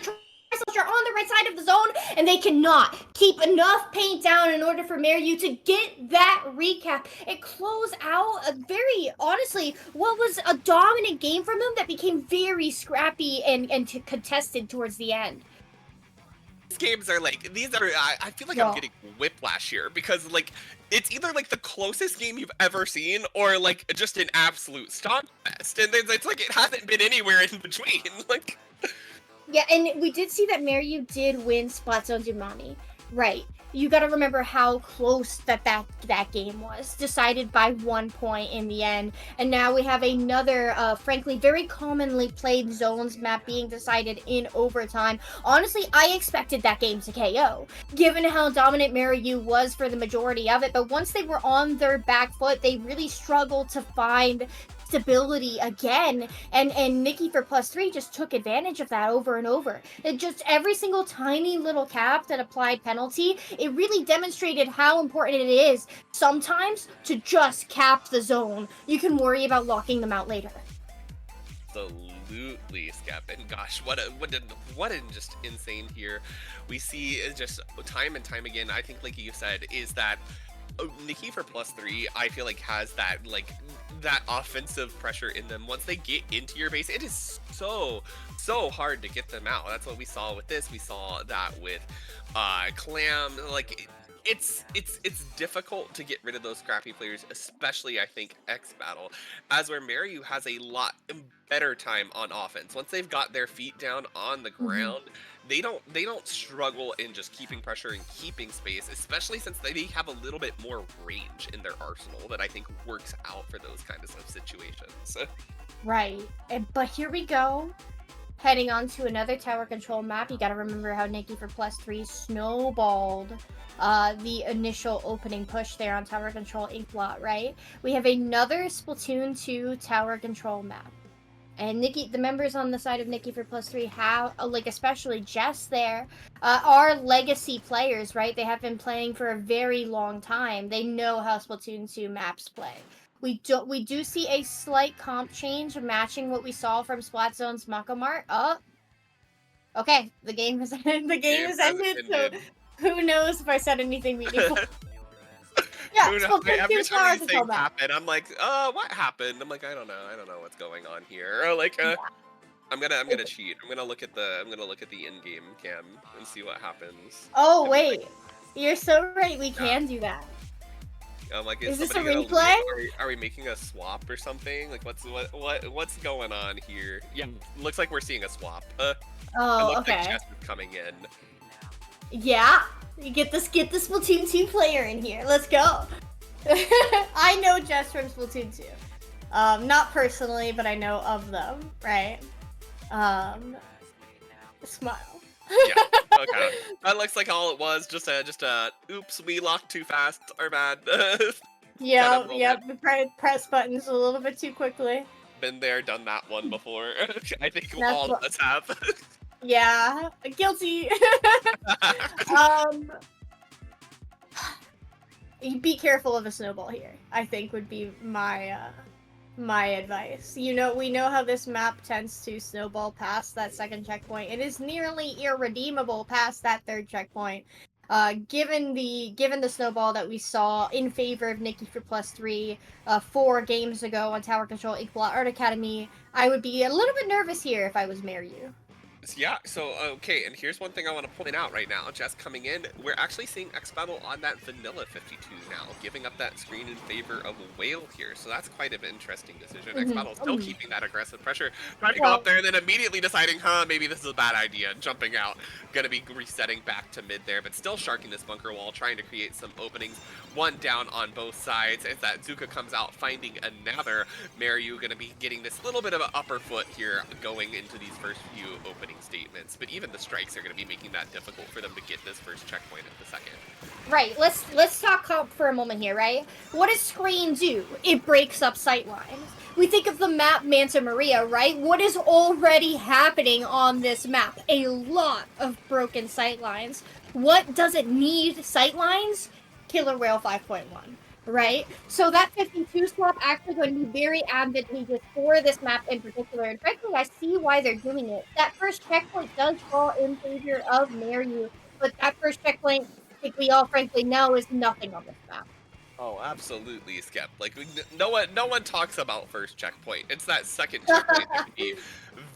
Slosher on the right side of the zone, and they cannot keep enough paint down in order for Mariu to get that recap. It closed out a very, honestly, what was a dominant game from them that became very scrappy and contested towards the end. These games are like, I feel like I'm getting whiplash here because like, it's either like the closest game you've ever seen or like just an absolute stock fest. And it's like, it hasn't been anywhere in between. Like, yeah, and we did see that Mariu did win SplatoonTourney. Right. You got to remember how close that game was. Decided by 1 point in the end. And now we have another, frankly, very commonly played zones map being decided in overtime. Honestly, I expected that game to KO, given how dominant Mariu was for the majority of it. But once they were on their back foot, they really struggled to find stability again, and Nikki for +3 just took advantage of that over and over. It just every single tiny little cap that applied penalty, it really demonstrated how important it is sometimes to just cap the zone. You can worry about locking them out later. Absolutely, Skep, and gosh, what a just insane here. We see just time and time again. I think, like you said, is that Nikki for +3, I feel like has that offensive pressure in them. Once they get into your base, it is so hard to get them out. That's what we saw with this. We saw that with Clam. Like, it's difficult to get rid of those scrappy players, especially I think X Battle, as where Maryu has a lot better time on offense. Once they've got their feet down on the ground, they don't struggle in just keeping pressure and keeping space, especially since they have a little bit more range in their arsenal that I think works out for those kinds of situations. Right. But here we go. Heading on to another tower control map. You gotta remember how Nikki for +3 snowballed the initial opening push there on tower control Inkblot, right? We have another Splatoon 2 tower control map. And Nikki, the members on the side of Nikki for +3 have, like especially Jess there, are legacy players, right? They have been playing for a very long time. They know how Splatoon 2 maps play. We do see a slight comp change matching what we saw from Splat Zone's Mako Mart. Oh, okay. The game has ended. So who knows if I said anything meaningful? Yeah, Every Splatoon 2 time tower these control things map. happen, I'm like, what happened? I'm like, I don't know what's going on here. Or like, I'm gonna cheat. I'm gonna look at the in-game cam and see what happens. Oh wait, you're so right. We can do that. I'm like, is this a somebody replay? Are we making a swap or something? Like, what's going on here? Yeah, looks like we're seeing a swap. Oh, okay. okay. Jess is coming in. Yeah, you get this Splatoon 2 player in here. Let's go. I know Jess from Splatoon 2. Not personally, but I know of them, right? Smile. Yeah. Okay. That looks like all it was. Just a oops, we locked too fast. Our bad. Yeah. Press buttons a little bit too quickly. Been there, done that one before. I think That's all of us have. Yeah, guilty. Be careful of a snowball here, I think would be my advice. We know how this map tends to snowball past that second checkpoint. It is nearly irredeemable past that third checkpoint. Given the snowball that we saw in favor of Nikki for +3 4 games ago on Tower Control Inkblot Art Academy, I would be a little bit nervous here if I was Maryu. Yeah, so, okay, and here's one thing I want to point out right now. Jess coming in, we're actually seeing X Battle on that vanilla 52 now, giving up that screen in favor of Whale here, so that's quite an interesting decision. X Battle still keeping that aggressive pressure, trying to go up there and then immediately deciding, maybe this is a bad idea, and jumping out. Gonna be resetting back to mid there, but still sharking this bunker wall, trying to create some openings. One down on both sides, as that Zuka comes out, finding another. Maryu gonna be getting this little bit of an upper foot here, going into these first few openings statements, but even the strikes are going to be making that difficult for them to get this first checkpoint at the second. Right, let's talk comp for a moment here, right? What does screen do? It breaks up sightlines. We think of the map Manta Maria, right? What is already happening on this map? A lot of broken sightlines. What does it need sightlines? Killer Whale 5.1. Right? So that 52 swap actually going to be very advantageous for this map in particular. And frankly, I see why they're doing it. That first checkpoint does fall in favor of Maryu, but that first checkpoint, I think we all frankly know, is nothing on this map. Oh, absolutely, Skep. Like, no one talks about first checkpoint. It's that second checkpoint that can be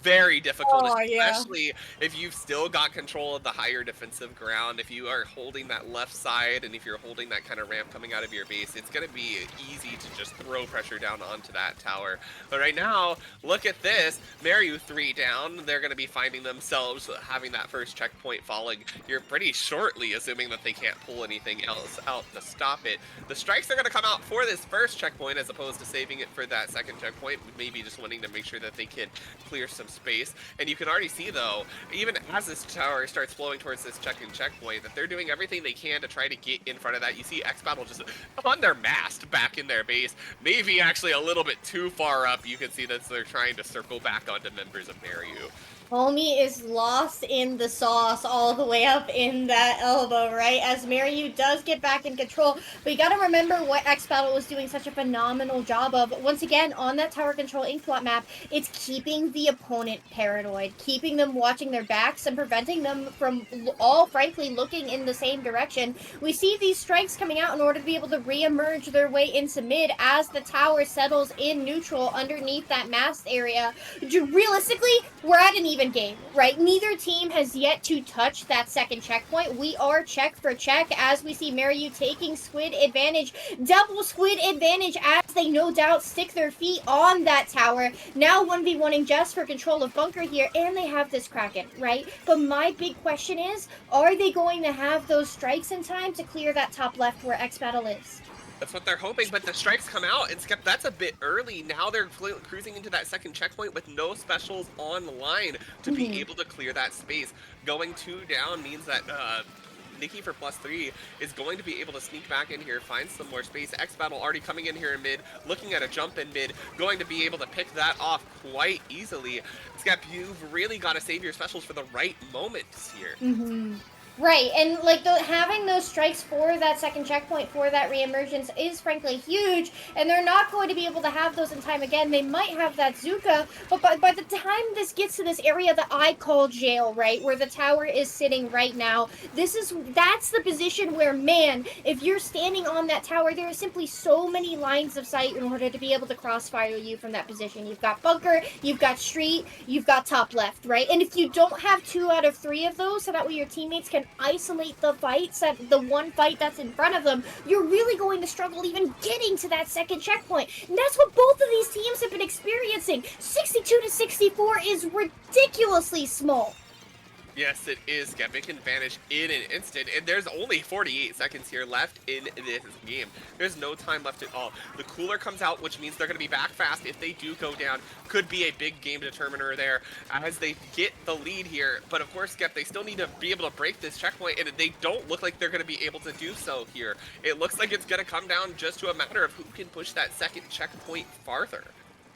very difficult, especially if you've still got control of the higher defensive ground. If you are holding that left side, and if you're holding that kind of ramp coming out of your base, it's going to be easy to just throw pressure down onto that tower. But right now, look at this. Maryu 3 down. They're going to be finding themselves having that first checkpoint falling here pretty shortly, assuming that they can't pull anything else out to stop it. The strikes are going to come out for this first checkpoint as opposed to saving it for that second checkpoint, maybe just wanting to make sure that they can clear some space. And you can already see, though, even as this tower starts flowing towards this checkpoint, that they're doing everything they can to try to get in front of that. You see X Battle just on their mast back in their base, maybe actually a little bit too far up. You can see that they're trying to circle back onto members of Maryu. Homie is lost in the sauce all the way up in that elbow, right? As Maryu does get back in control. But you gotta remember what X Battle was doing such a phenomenal job of. Once again, on that Tower Control Inkblot map, it's keeping the opponent paranoid, keeping them watching their backs and preventing them from all frankly looking in the same direction. We see these strikes coming out in order to be able to re-emerge their way into mid as the tower settles in neutral underneath that mast area. Realistically, we're at an even even game, right? Neither team has yet to touch that second checkpoint. We are check for check as we see Mariu taking Squid advantage, double Squid advantage as they no doubt stick their feet on that tower. Now 1v1ing just for control of Bunker here, and they have this Kraken, right? But my big question is, are they going to have those strikes in time to clear that top left where X Battle is? That's what they're hoping, but the strikes come out, and Skep, that's a bit early. Now they're cruising into that second checkpoint with no specials online to be able to clear that space. Going 2 down means that Nikki for +3 is going to be able to sneak back in here, find some more space. X Battle already coming in here in mid, looking at a jump in mid, going to be able to pick that off quite easily. Skep, you've really got to save your specials for the right moments here. Right, and like having those strikes for that second checkpoint, for that reemergence is frankly huge, and they're not going to be able to have those in time again. They might have that Zuka, but by the time this gets to this area that I call jail, right, where the tower is sitting right now, that's the position where, man, if you're standing on that tower, there are simply so many lines of sight in order to be able to crossfire you from that position. You've got Bunker, you've got Street, you've got top left, right? And if you don't have 2 out of 3 of those, so that way your teammates can isolate the fights, the one fight that's in front of them, you're really going to struggle even getting to that second checkpoint. And that's what both of these teams have been experiencing. 62 to 64 is ridiculously small. Yes, it is. Skep, it can vanish in an instant, and there's only 48 seconds here left in this game. There's no time left at all. The cooler comes out, which means they're going to be back fast. If they do go down, could be a big game determiner there as they get the lead here. But of course, Skep, they still need to be able to break this checkpoint, and they don't look like they're going to be able to do so here. It looks like it's going to come down just to a matter of who can push that second checkpoint farther.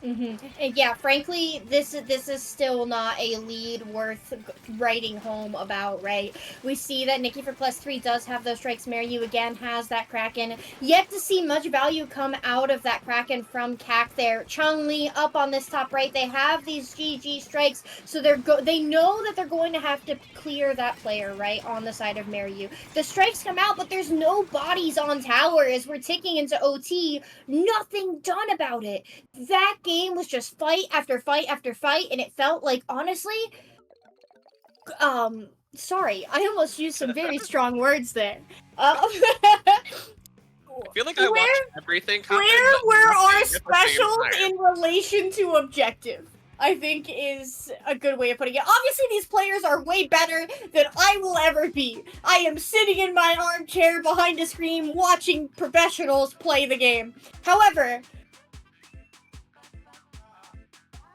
And yeah, frankly, this is still not a lead worth writing home about, right? We see that Nikki for +3 does have those strikes. Mariu again has that Kraken. Yet to see much value come out of that Kraken from CAC there. Chun-Li up on this top right. They have these GG strikes, so they know that they're going to have to clear that player, right, on the side of Mariu. The strikes come out, but there's no bodies on tower as we're ticking into OT. Nothing done about it. That game was just fight after fight after fight, and it felt like, honestly, sorry, I almost used some very strong words there. I feel like I watched everything happen. Where were our specials in relation to objective? I think is a good way of putting it. Obviously, these players are way better than I will ever be. I am sitting in my armchair behind a screen watching professionals play the game. However,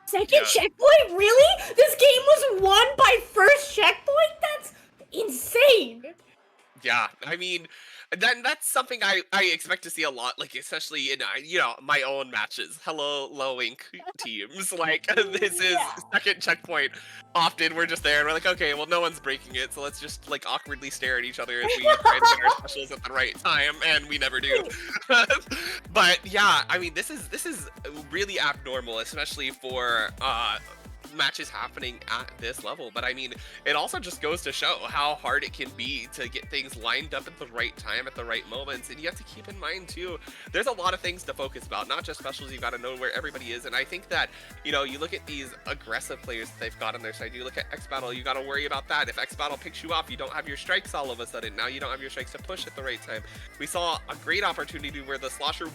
second checkpoint? Really? This game was won by first checkpoint? That's insane. Yeah, I mean, that's something I expect to see a lot, like, especially in, my own matches. Hello, low-ink teams. Like, this is second checkpoint. Often we're just there and we're like, okay, well, no one's breaking it, so let's just, like, awkwardly stare at each other as we try to get our specials at the right time, and we never do. But, yeah, I mean, this is really abnormal, especially for, matches happening at this level. But I mean, it also just goes to show how hard it can be to get things lined up at the right time, at the right moments. And you have to keep in mind too, there's a lot of things to focus about, not just specials. You got to know where everybody is. And I think that, you look at these aggressive players that they've got on their side. You look at X Battle, you got to worry about that. If X Battle picks you off, you don't have your strikes all of a sudden. Now you don't have your strikes to push at the right time. We saw a great opportunity where the Slosher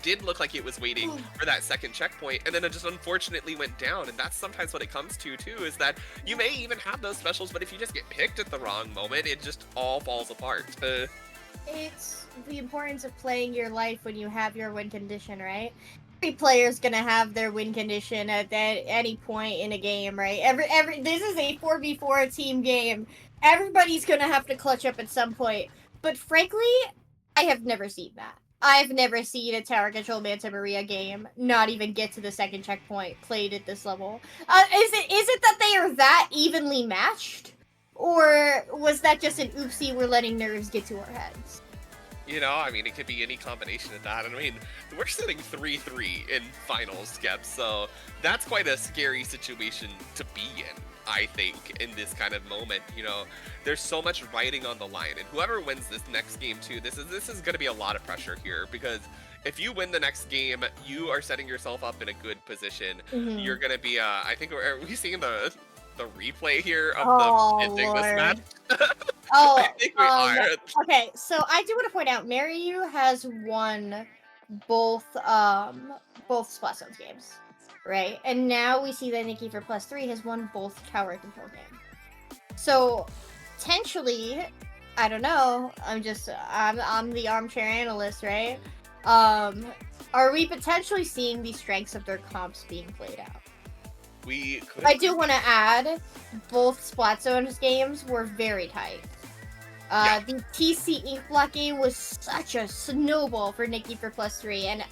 did look like it was waiting for that second checkpoint, and then it just unfortunately went down. And that's sometimes what it comes to too, is that you may even have those specials, but if you just get picked at the wrong moment, it just all falls apart. It's the importance of playing your life when you have your win condition, right? Every player's gonna have their win condition at any point in a game, right? This is a 4v4 team game. Everybody's gonna have to clutch up at some point. But frankly, I have never seen that. I've never seen a Tower Control Manta Maria game not even get to the second checkpoint played at this level. Is it that they are that evenly matched? Or was that just an oopsie, we're letting nerves get to our heads? I mean, it could be any combination of that. I mean, we're sitting 3-3 in finals, Skep, so that's quite a scary situation to be in, I think, in this kind of moment. There's so much riding on the line, and whoever wins this next game too, this is going to be a lot of pressure here, because if you win the next game, you are setting yourself up in a good position. You're going to be, I think, are we seeing the replay here of them Oh, ending this match? Lord. Oh, I think we are. okay, so I do want to point out, Maryu has won both Splatoon games, right? And now we see that Nikki for +3 has won both tower control games. So potentially, I don't know. I'm the armchair analyst, right? Are we potentially seeing the strengths of their comps being played out? We could. I do want to add, both Splatoon games were very tight. The TC Inkblock game was such a snowball for Nikki for +3, and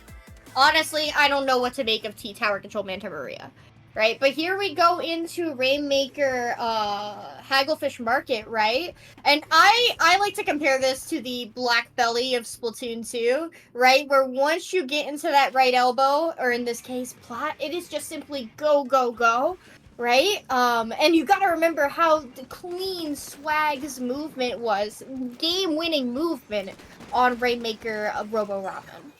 honestly, I don't know what to make of T Tower Control Manta Maria. Right, but here we go into Rainmaker Hagglefish Market, right? And I like to compare this to the Black Belly of Splatoon 2, right? Where once you get into that right elbow, or in this case, plat, it is just simply go, go, go, right? And you gotta remember how clean Swag's movement was, game-winning movement on Rainmaker Robo Ramen.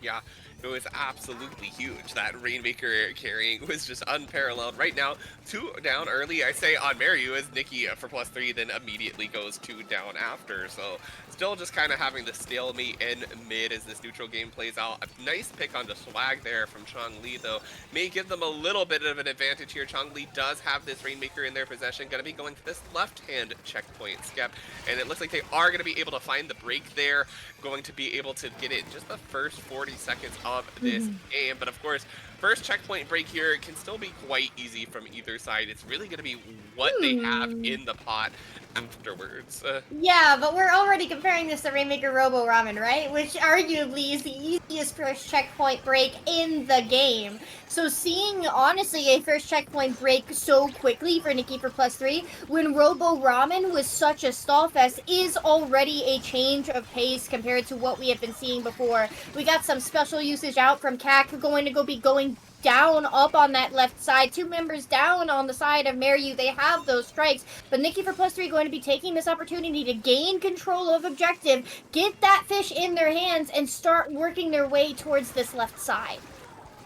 Yeah, it was absolutely huge. That Rainmaker carrying was just unparalleled. Right now, 2 down early, I say on Maryu as Nikki for +3, then immediately goes 2 down after. So still just kind of having the stalemate in mid as this neutral game plays out. A nice pick on the Swag there from Chong-Li, though. May give them a little bit of an advantage here. Chong-Li does have this Rainmaker in their possession. Going to be going for this left-hand checkpoint, Skep. And it looks like they are going to be able to find the break there. Going to be able to get it in just the first 40 seconds of this game. But of course, first checkpoint break here can still be quite easy from either side. It's really going to be what they have in the pot afterwards. Yeah, but we're already comparing this to Rainmaker Robo Ramen, right? Which arguably is the easiest first checkpoint break in the game. So seeing, honestly, a first checkpoint break so quickly for Nikki for +3 when Robo Ramen was such a stall fest is already a change of pace compared to what we have been seeing before. We got some special usage out from CAC going to be going down up on that left side, 2 members down on the side of Maryu. They have those strikes, but Nikki for +3 going to be taking this opportunity to gain control of objective, get that fish in their hands, and start working their way towards this left side.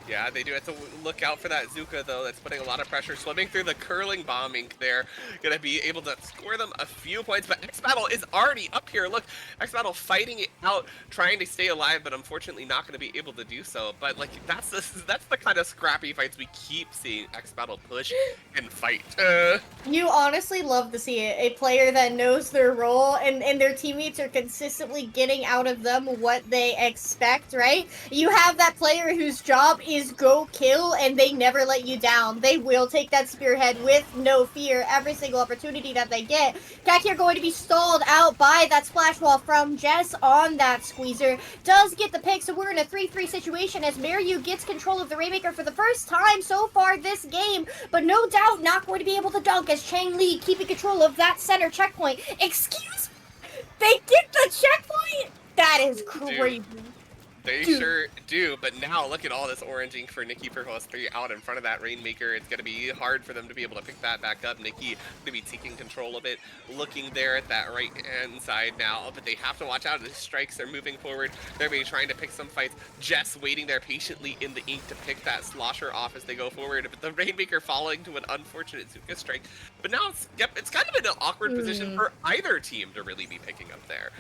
Yeah, they do have to look out for that Zuka, though. That's putting a lot of pressure. Swimming through the curling bombing there. Going to be able to score them a few points, but X-Battle is already up here. Look, X-Battle fighting it out, trying to stay alive, but unfortunately not going to be able to do so. But, like, that's the kind of scrappy fights we keep seeing X-Battle push and fight. You honestly love to see it. A player that knows their role and their teammates are consistently getting out of them what they expect, right? You have that player whose job is go kill, and they never let you down. They will take that spearhead with no fear every single opportunity that they get. CAC here going to be stalled out by that splash wall from Jess on that squeezer. Does get the pick, so we're in a 3-3 situation as Maryu gets control of the Rainmaker for the first time so far this game, but no doubt not going to be able to dunk as Chang-Li keeping control of that center checkpoint. Excuse me? They get the checkpoint? That is crazy. They sure do, but now look at all this orange ink for Nikki for +3 out in front of that Rainmaker. It's going to be hard for them to be able to pick that back up. Nikki going to be taking control of it, looking there at that right-hand side now, but they have to watch out. The strikes are moving forward. They're going to be trying to pick some fights. Jess waiting there patiently in the ink to pick that slosher off as they go forward, but the Rainmaker falling to an unfortunate Zuka strike. But now it's kind of in an awkward position for either team to really be picking up there.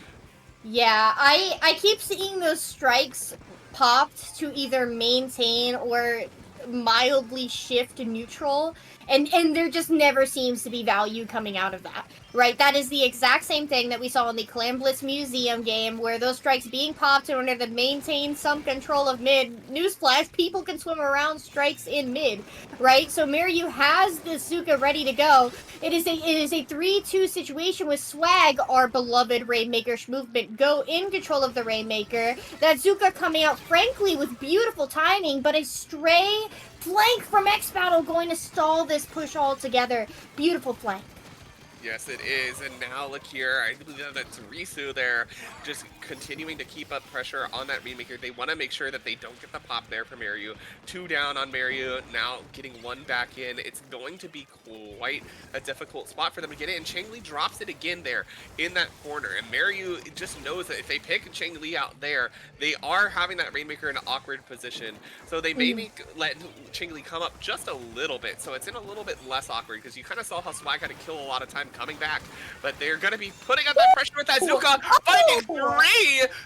Yeah, I keep seeing those strikes popped to either maintain or mildly shift neutral, and there just never seems to be value coming out of that, right? That is the exact same thing that we saw in the Clan Blitz Museum game, where those strikes being popped in order to maintain some control of mid. Newsflash, people can swim around strikes in mid, right? So Maryu has the Zuka ready to go. It is a 3-2 situation with Swag, our beloved Rainmaker movement, go in control of the Rainmaker. That Zuka coming out, frankly, with beautiful timing, but a stray flank from X-Battle going to stall this push altogether. Beautiful flank. Yes, it is. And now look here. I believe that's Risu there, just continuing to keep up pressure on that Rainmaker. They want to make sure that they don't get the pop there from Maryu. 2 down on Maryu. Now getting 1 back in. It's going to be quite a difficult spot for them to get in. Changli drops it again there in that corner. And Maryu just knows that if they pick Changli out there, they are having that Rainmaker in an awkward position. So they maybe let Changli come up just a little bit. So it's in a little bit less awkward because you kind of saw how Swag had to kill a lot of time coming back. But they're going to be putting up that pressure with that Zuka. Finding 3!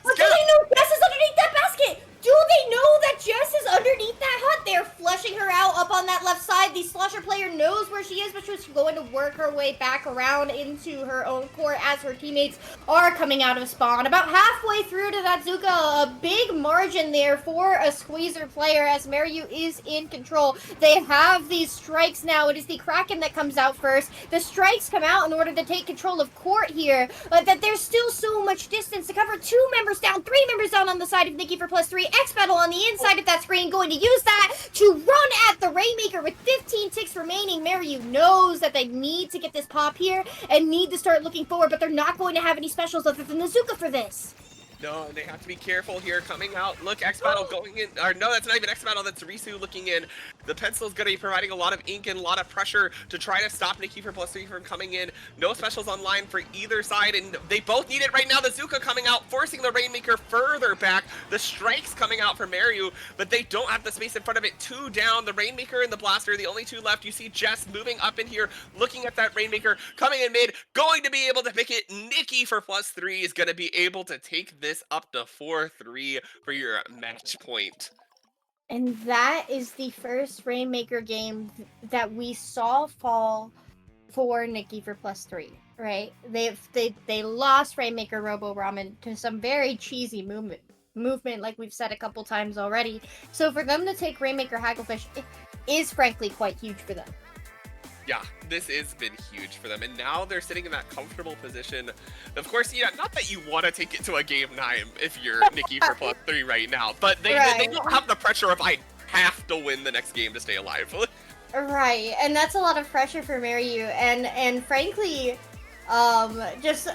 But do they know Jess is underneath that basket? Do they know that Jess is underneath that hut? They're flushing her out up on that left side. The Slosher player knows where she is, but she's going to work her way back around into her own court as her teammates are coming out of spawn. About halfway through to that Zuka, a big margin there for a Squeezer player as Maryu is in control. They have these strikes now. It is the Kraken that comes out first. The strikes come out in order to take control of court here, but that there's still so much distance to cover. 2 members down, 3 members down on the side of Nikki for +3. X-Battle on the inside of that screen, going to use that to run at the Rainmaker with 15 ticks remaining. Maryu knows that they need to get this pop here and need to start looking forward, but they're not going to have any specials other than the Zuka for this. No, they have to be careful here coming out. Look, X-Battle going in. Or no, that's not even X-Battle. That's Risu looking in. The pencil's going to be providing a lot of ink and a lot of pressure to try to stop Nikki for +3 from coming in. No specials online for either side, and they both need it right now. The Zuka coming out, forcing the Rainmaker further back. The strikes coming out for Maryu, but they don't have the space in front of it. 2 down. The Rainmaker and the Blaster, the only 2 left. You see Jess moving up in here, looking at that Rainmaker, coming in mid, going to be able to pick it. Nikki for +3 is going to be able to take this up to 4-3 for your match point. And that is the first Rainmaker game that we saw fall for Nikki for +3, right? They lost Rainmaker Robo Ramen to some very cheesy movement like we've said a couple times already. So for them to take Rainmaker Hagglefish is frankly quite huge for them. Yeah, this has been huge for them, and now they're sitting in that comfortable position. Of course, yeah, not that you want to take it to a game 9 if you're Nikki for +3 right now, but they don't have the pressure of I have to win the next game to stay alive. Right, and that's a lot of pressure for Maryu, and frankly, just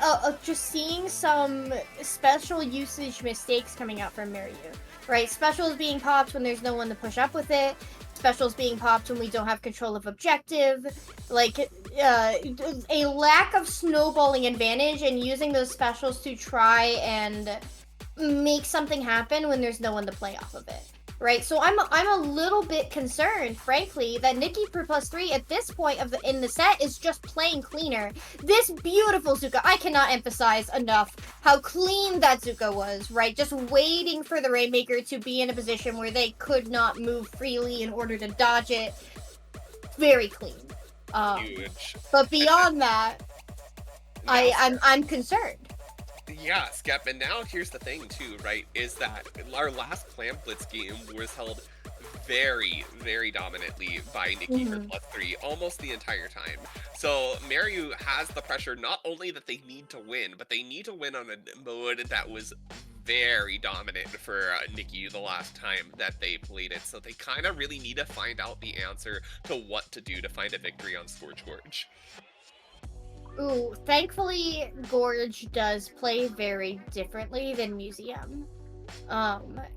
seeing some special usage mistakes coming out from Maryu, right? Specials being popped when there's no one to push up with it. Specials being popped when we don't have control of objective, like a lack of snowballing advantage and using those specials to try and make something happen when there's no one to play off of it, right? So I'm a little bit concerned, frankly, that Nikki for +3 at this point in the set is just playing cleaner. This beautiful Zuka, I cannot emphasize enough how clean that Zuka was, right? Just waiting for the Rainmaker to be in a position where they could not move freely in order to dodge it. Very clean. Huge. But beyond that, I'm concerned. Yeah, Skep, and now here's the thing too, right, is that our last Clam Blitz game was held very, very dominantly by Nikki for +3 almost the entire time. So Maryu has the pressure not only that they need to win, but they need to win on a mode that was very dominant for Nikki the last time that they played it. So they kind of really need to find out the answer to what to do to find a victory on Scorch Gorge. Ooh, thankfully, Gorge does play very differently than Museum.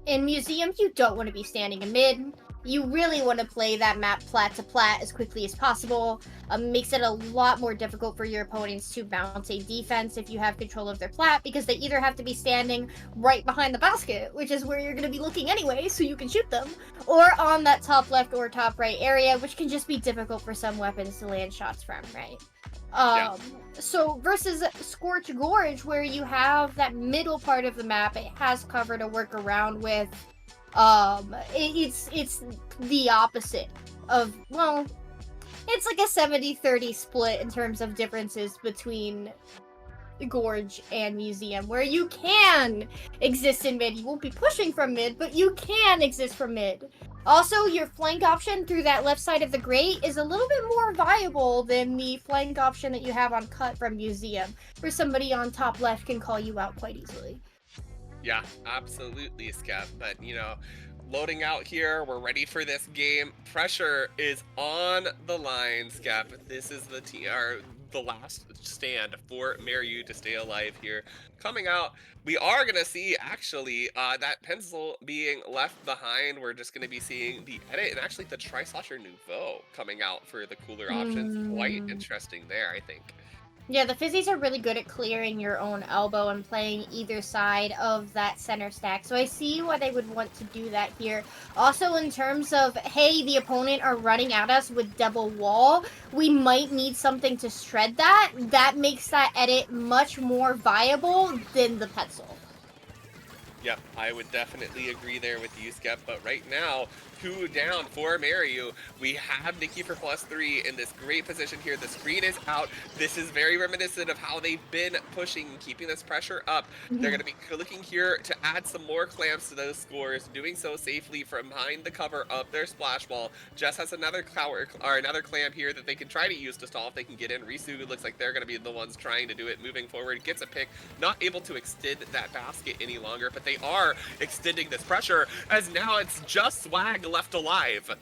In Museum, you don't want to be standing in mid. You really want to play that map plat to plat as quickly as possible. Makes it a lot more difficult for your opponents to bounce a defense if you have control of their plat, because they either have to be standing right behind the basket, which is where you're going to be looking anyway, so you can shoot them, or on that top left or top right area, which can just be difficult for some weapons to land shots from, right? So versus Scorch Gorge, where you have that middle part of the map, it has cover to work around with. It's the opposite of, well, it's like a 70-30 split in terms of differences between Gorge and Museum, where you can exist in mid. You won't be pushing from mid, but you can exist from mid. Also, your flank option through that left side of the grate is a little bit more viable than the flank option that you have on cut from Museum, where somebody on top left can call you out quite easily. Yeah, absolutely, Skep. But, you know, loading out here, we're ready for this game. Pressure is on the line, Skep. This is the the last stand for Mariu to stay alive here. Coming out, we are going to see actually that pencil being left behind. We're just going to be seeing the edit and actually the Tri-Slosher Nouveau coming out for the cooler options. Quite interesting there, I think. Yeah, the fizzies are really good at clearing your own elbow and playing either side of that center stack. So I see why they would want to do that here. Also, in terms of, hey, the opponent are running at us with double wall, we might need something to shred that. That makes that edit much more viable than the pencil. Yep, I would definitely agree there with you, Skep, but right now, 2 down for Mariu. We have Nikki for +3 in this great position here. The screen is out. This is very reminiscent of how they've been pushing, keeping this pressure up. They're going to be looking here to add some more clamps to those scores, doing so safely from behind the cover of their splash wall. Jess has another clamp here that they can try to use to stall if they can get in. Risu looks like they're going to be the ones trying to do it, moving forward, gets a pick, not able to extend that basket any longer, but they are extending this pressure as now it's just Swag left alive.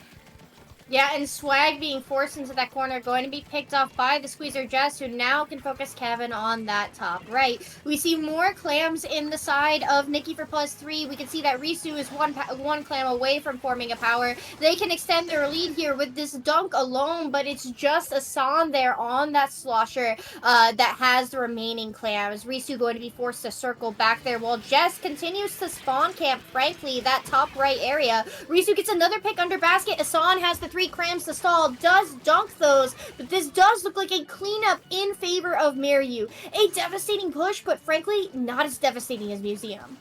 Yeah, and Swag being forced into that corner, going to be picked off by the Squeezer Jess, who now can focus Kevin on that top right. We see more clams in the side of Nikki for +3. We can see that Risu is one clam away from forming a power. They can extend their lead here with this dunk alone, but it's just Asan there on that slosher that has the remaining clams. Risu going to be forced to circle back there while Jess continues to spawn camp, frankly, that top right area. Risu gets another pick under basket. Asan has the 3 clams to stall, does dunk those, but this does look like a cleanup in favor of Mariu. A devastating push, but frankly, not as devastating as Museum.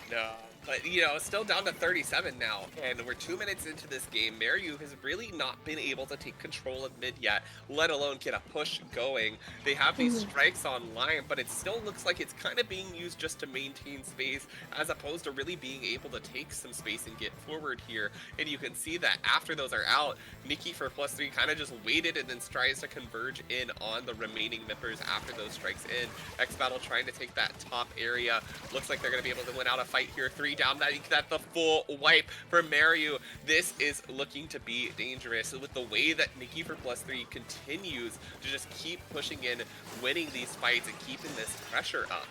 No, but you know, still down to 37 now, and we're 2 minutes into this game. Mariu has really not been able to take control of mid yet, let alone get a push going. They have these strikes online, but it still looks like it's kind of being used just to maintain space, as opposed to really being able to take some space and get forward here. And you can see that after those are out, Nikki for +3 kind of just waited and then tries to converge in on the remaining Mippers after those strikes in. X Battle trying to take that top area. Looks like they're going to be able to win out a fight here. 3 down, that the full wipe for Mariu. This is looking to be dangerous with the way that Nikki for +3 continues to just keep pushing in, winning these fights and keeping this pressure up.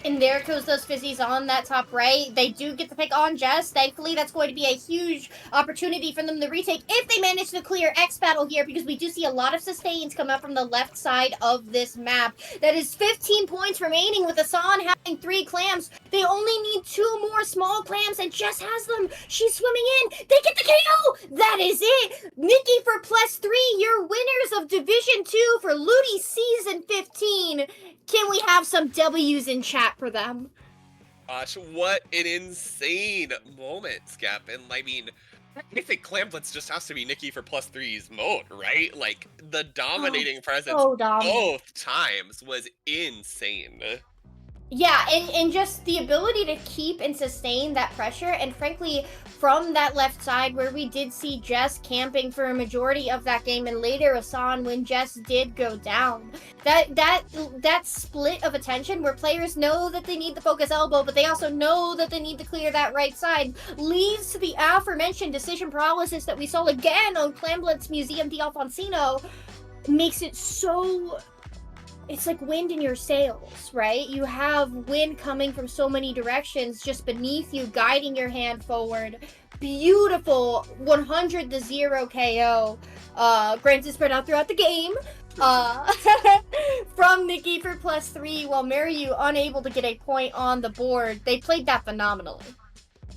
And there goes those fizzies on that top right. They do get the pick on Jess. Thankfully, that's going to be a huge opportunity for them to retake if they manage to clear X Battle here, because we do see a lot of sustains come up from the left side of this map. That is 15 points remaining with Asan having 3 clams. They only need 2 more small clams, and Jess has them. She's swimming in. They get the KO. That is it. Nikki for +3, your winners of Division 2 for Ludi Season 15. Can we have some W's in chat for them? Gosh, what an insane moment, Skep. And I mean, I think Clamblets just has to be Nikki for +3's mode, right? Like, the dominating presence both times was insane. Yeah, and just the ability to keep and sustain that pressure, and frankly, from that left side where we did see Jess camping for a majority of that game, and later Asan when Jess did go down, that split of attention where players know that they need the focus elbow, but they also know that they need to clear that right side, leads to the aforementioned decision paralysis that we saw again on Clamblets Museum d'Alfonsino. Makes it so... It's like wind in your sails, right? You have wind coming from so many directions just beneath you, guiding your hand forward. Beautiful 100-0 KO. Granted, spread out throughout the game. From Nikki for +3, while Mariu unable to get a point on the board. They played that phenomenally.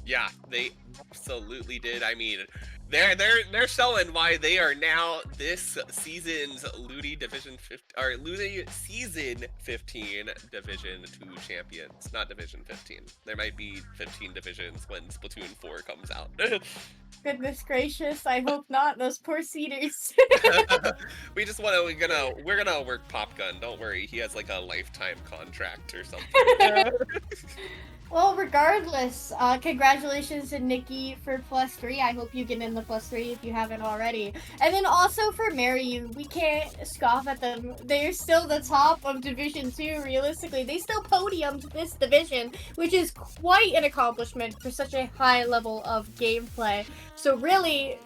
Yeah, they absolutely did. I mean, they're showing why they are now this season's Ludi Division 15 or Ludi Season 15 Division 2 champions, not Division 15. There might be 15 divisions when Splatoon 4 comes out. Goodness gracious, I hope not. Those poor seeders. We just we're gonna work Pop Gun. Don't worry, he has like a lifetime contract or something. Well, regardless, congratulations to Nikki for +3. I hope you get in the +3 if you haven't already. And then also for Mariu, we can't scoff at them. They're still the top of Division 2, realistically. They still podiumed this division, which is quite an accomplishment for such a high level of gameplay. So really,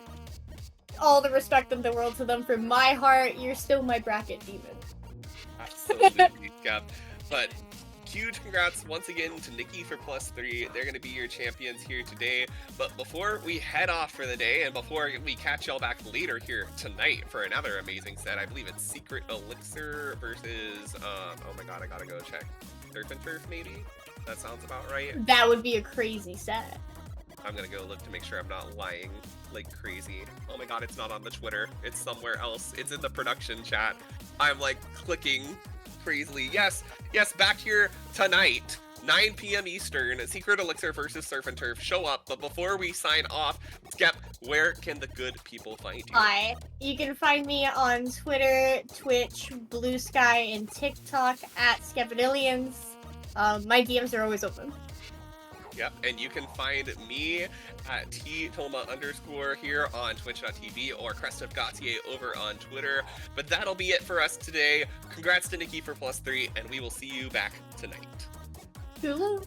all the respect in the world to them. From my heart, you're still my bracket demon. Absolutely, Skep. But huge congrats once again to Nikki for +3. They're going to be your champions here today. But before we head off for the day, and before we catch y'all back later here tonight for another amazing set, I believe it's Secret Elixir versus, oh my god, I gotta go check. Surf and Turf, maybe? That sounds about right. That would be a crazy set. I'm gonna go look to make sure I'm not lying like crazy. Oh my god, it's not on the Twitter. It's somewhere else. It's in the production chat. I'm like clicking crazily. Yes, back here tonight, 9 p.m. Eastern, Secret Elixir versus Surf and Turf. Show up, but before we sign off, Skep, where can the good people find you? Hi, you can find me on Twitter, Twitch, Blue Sky, and TikTok at Skepidillions. My DMs are always open. Yep, and you can find me at ttoma_ here on twitch.tv or crestofgautier over on Twitter. But that'll be it for us today. Congrats to Nikki for +3, and we will see you back tonight. Hulu.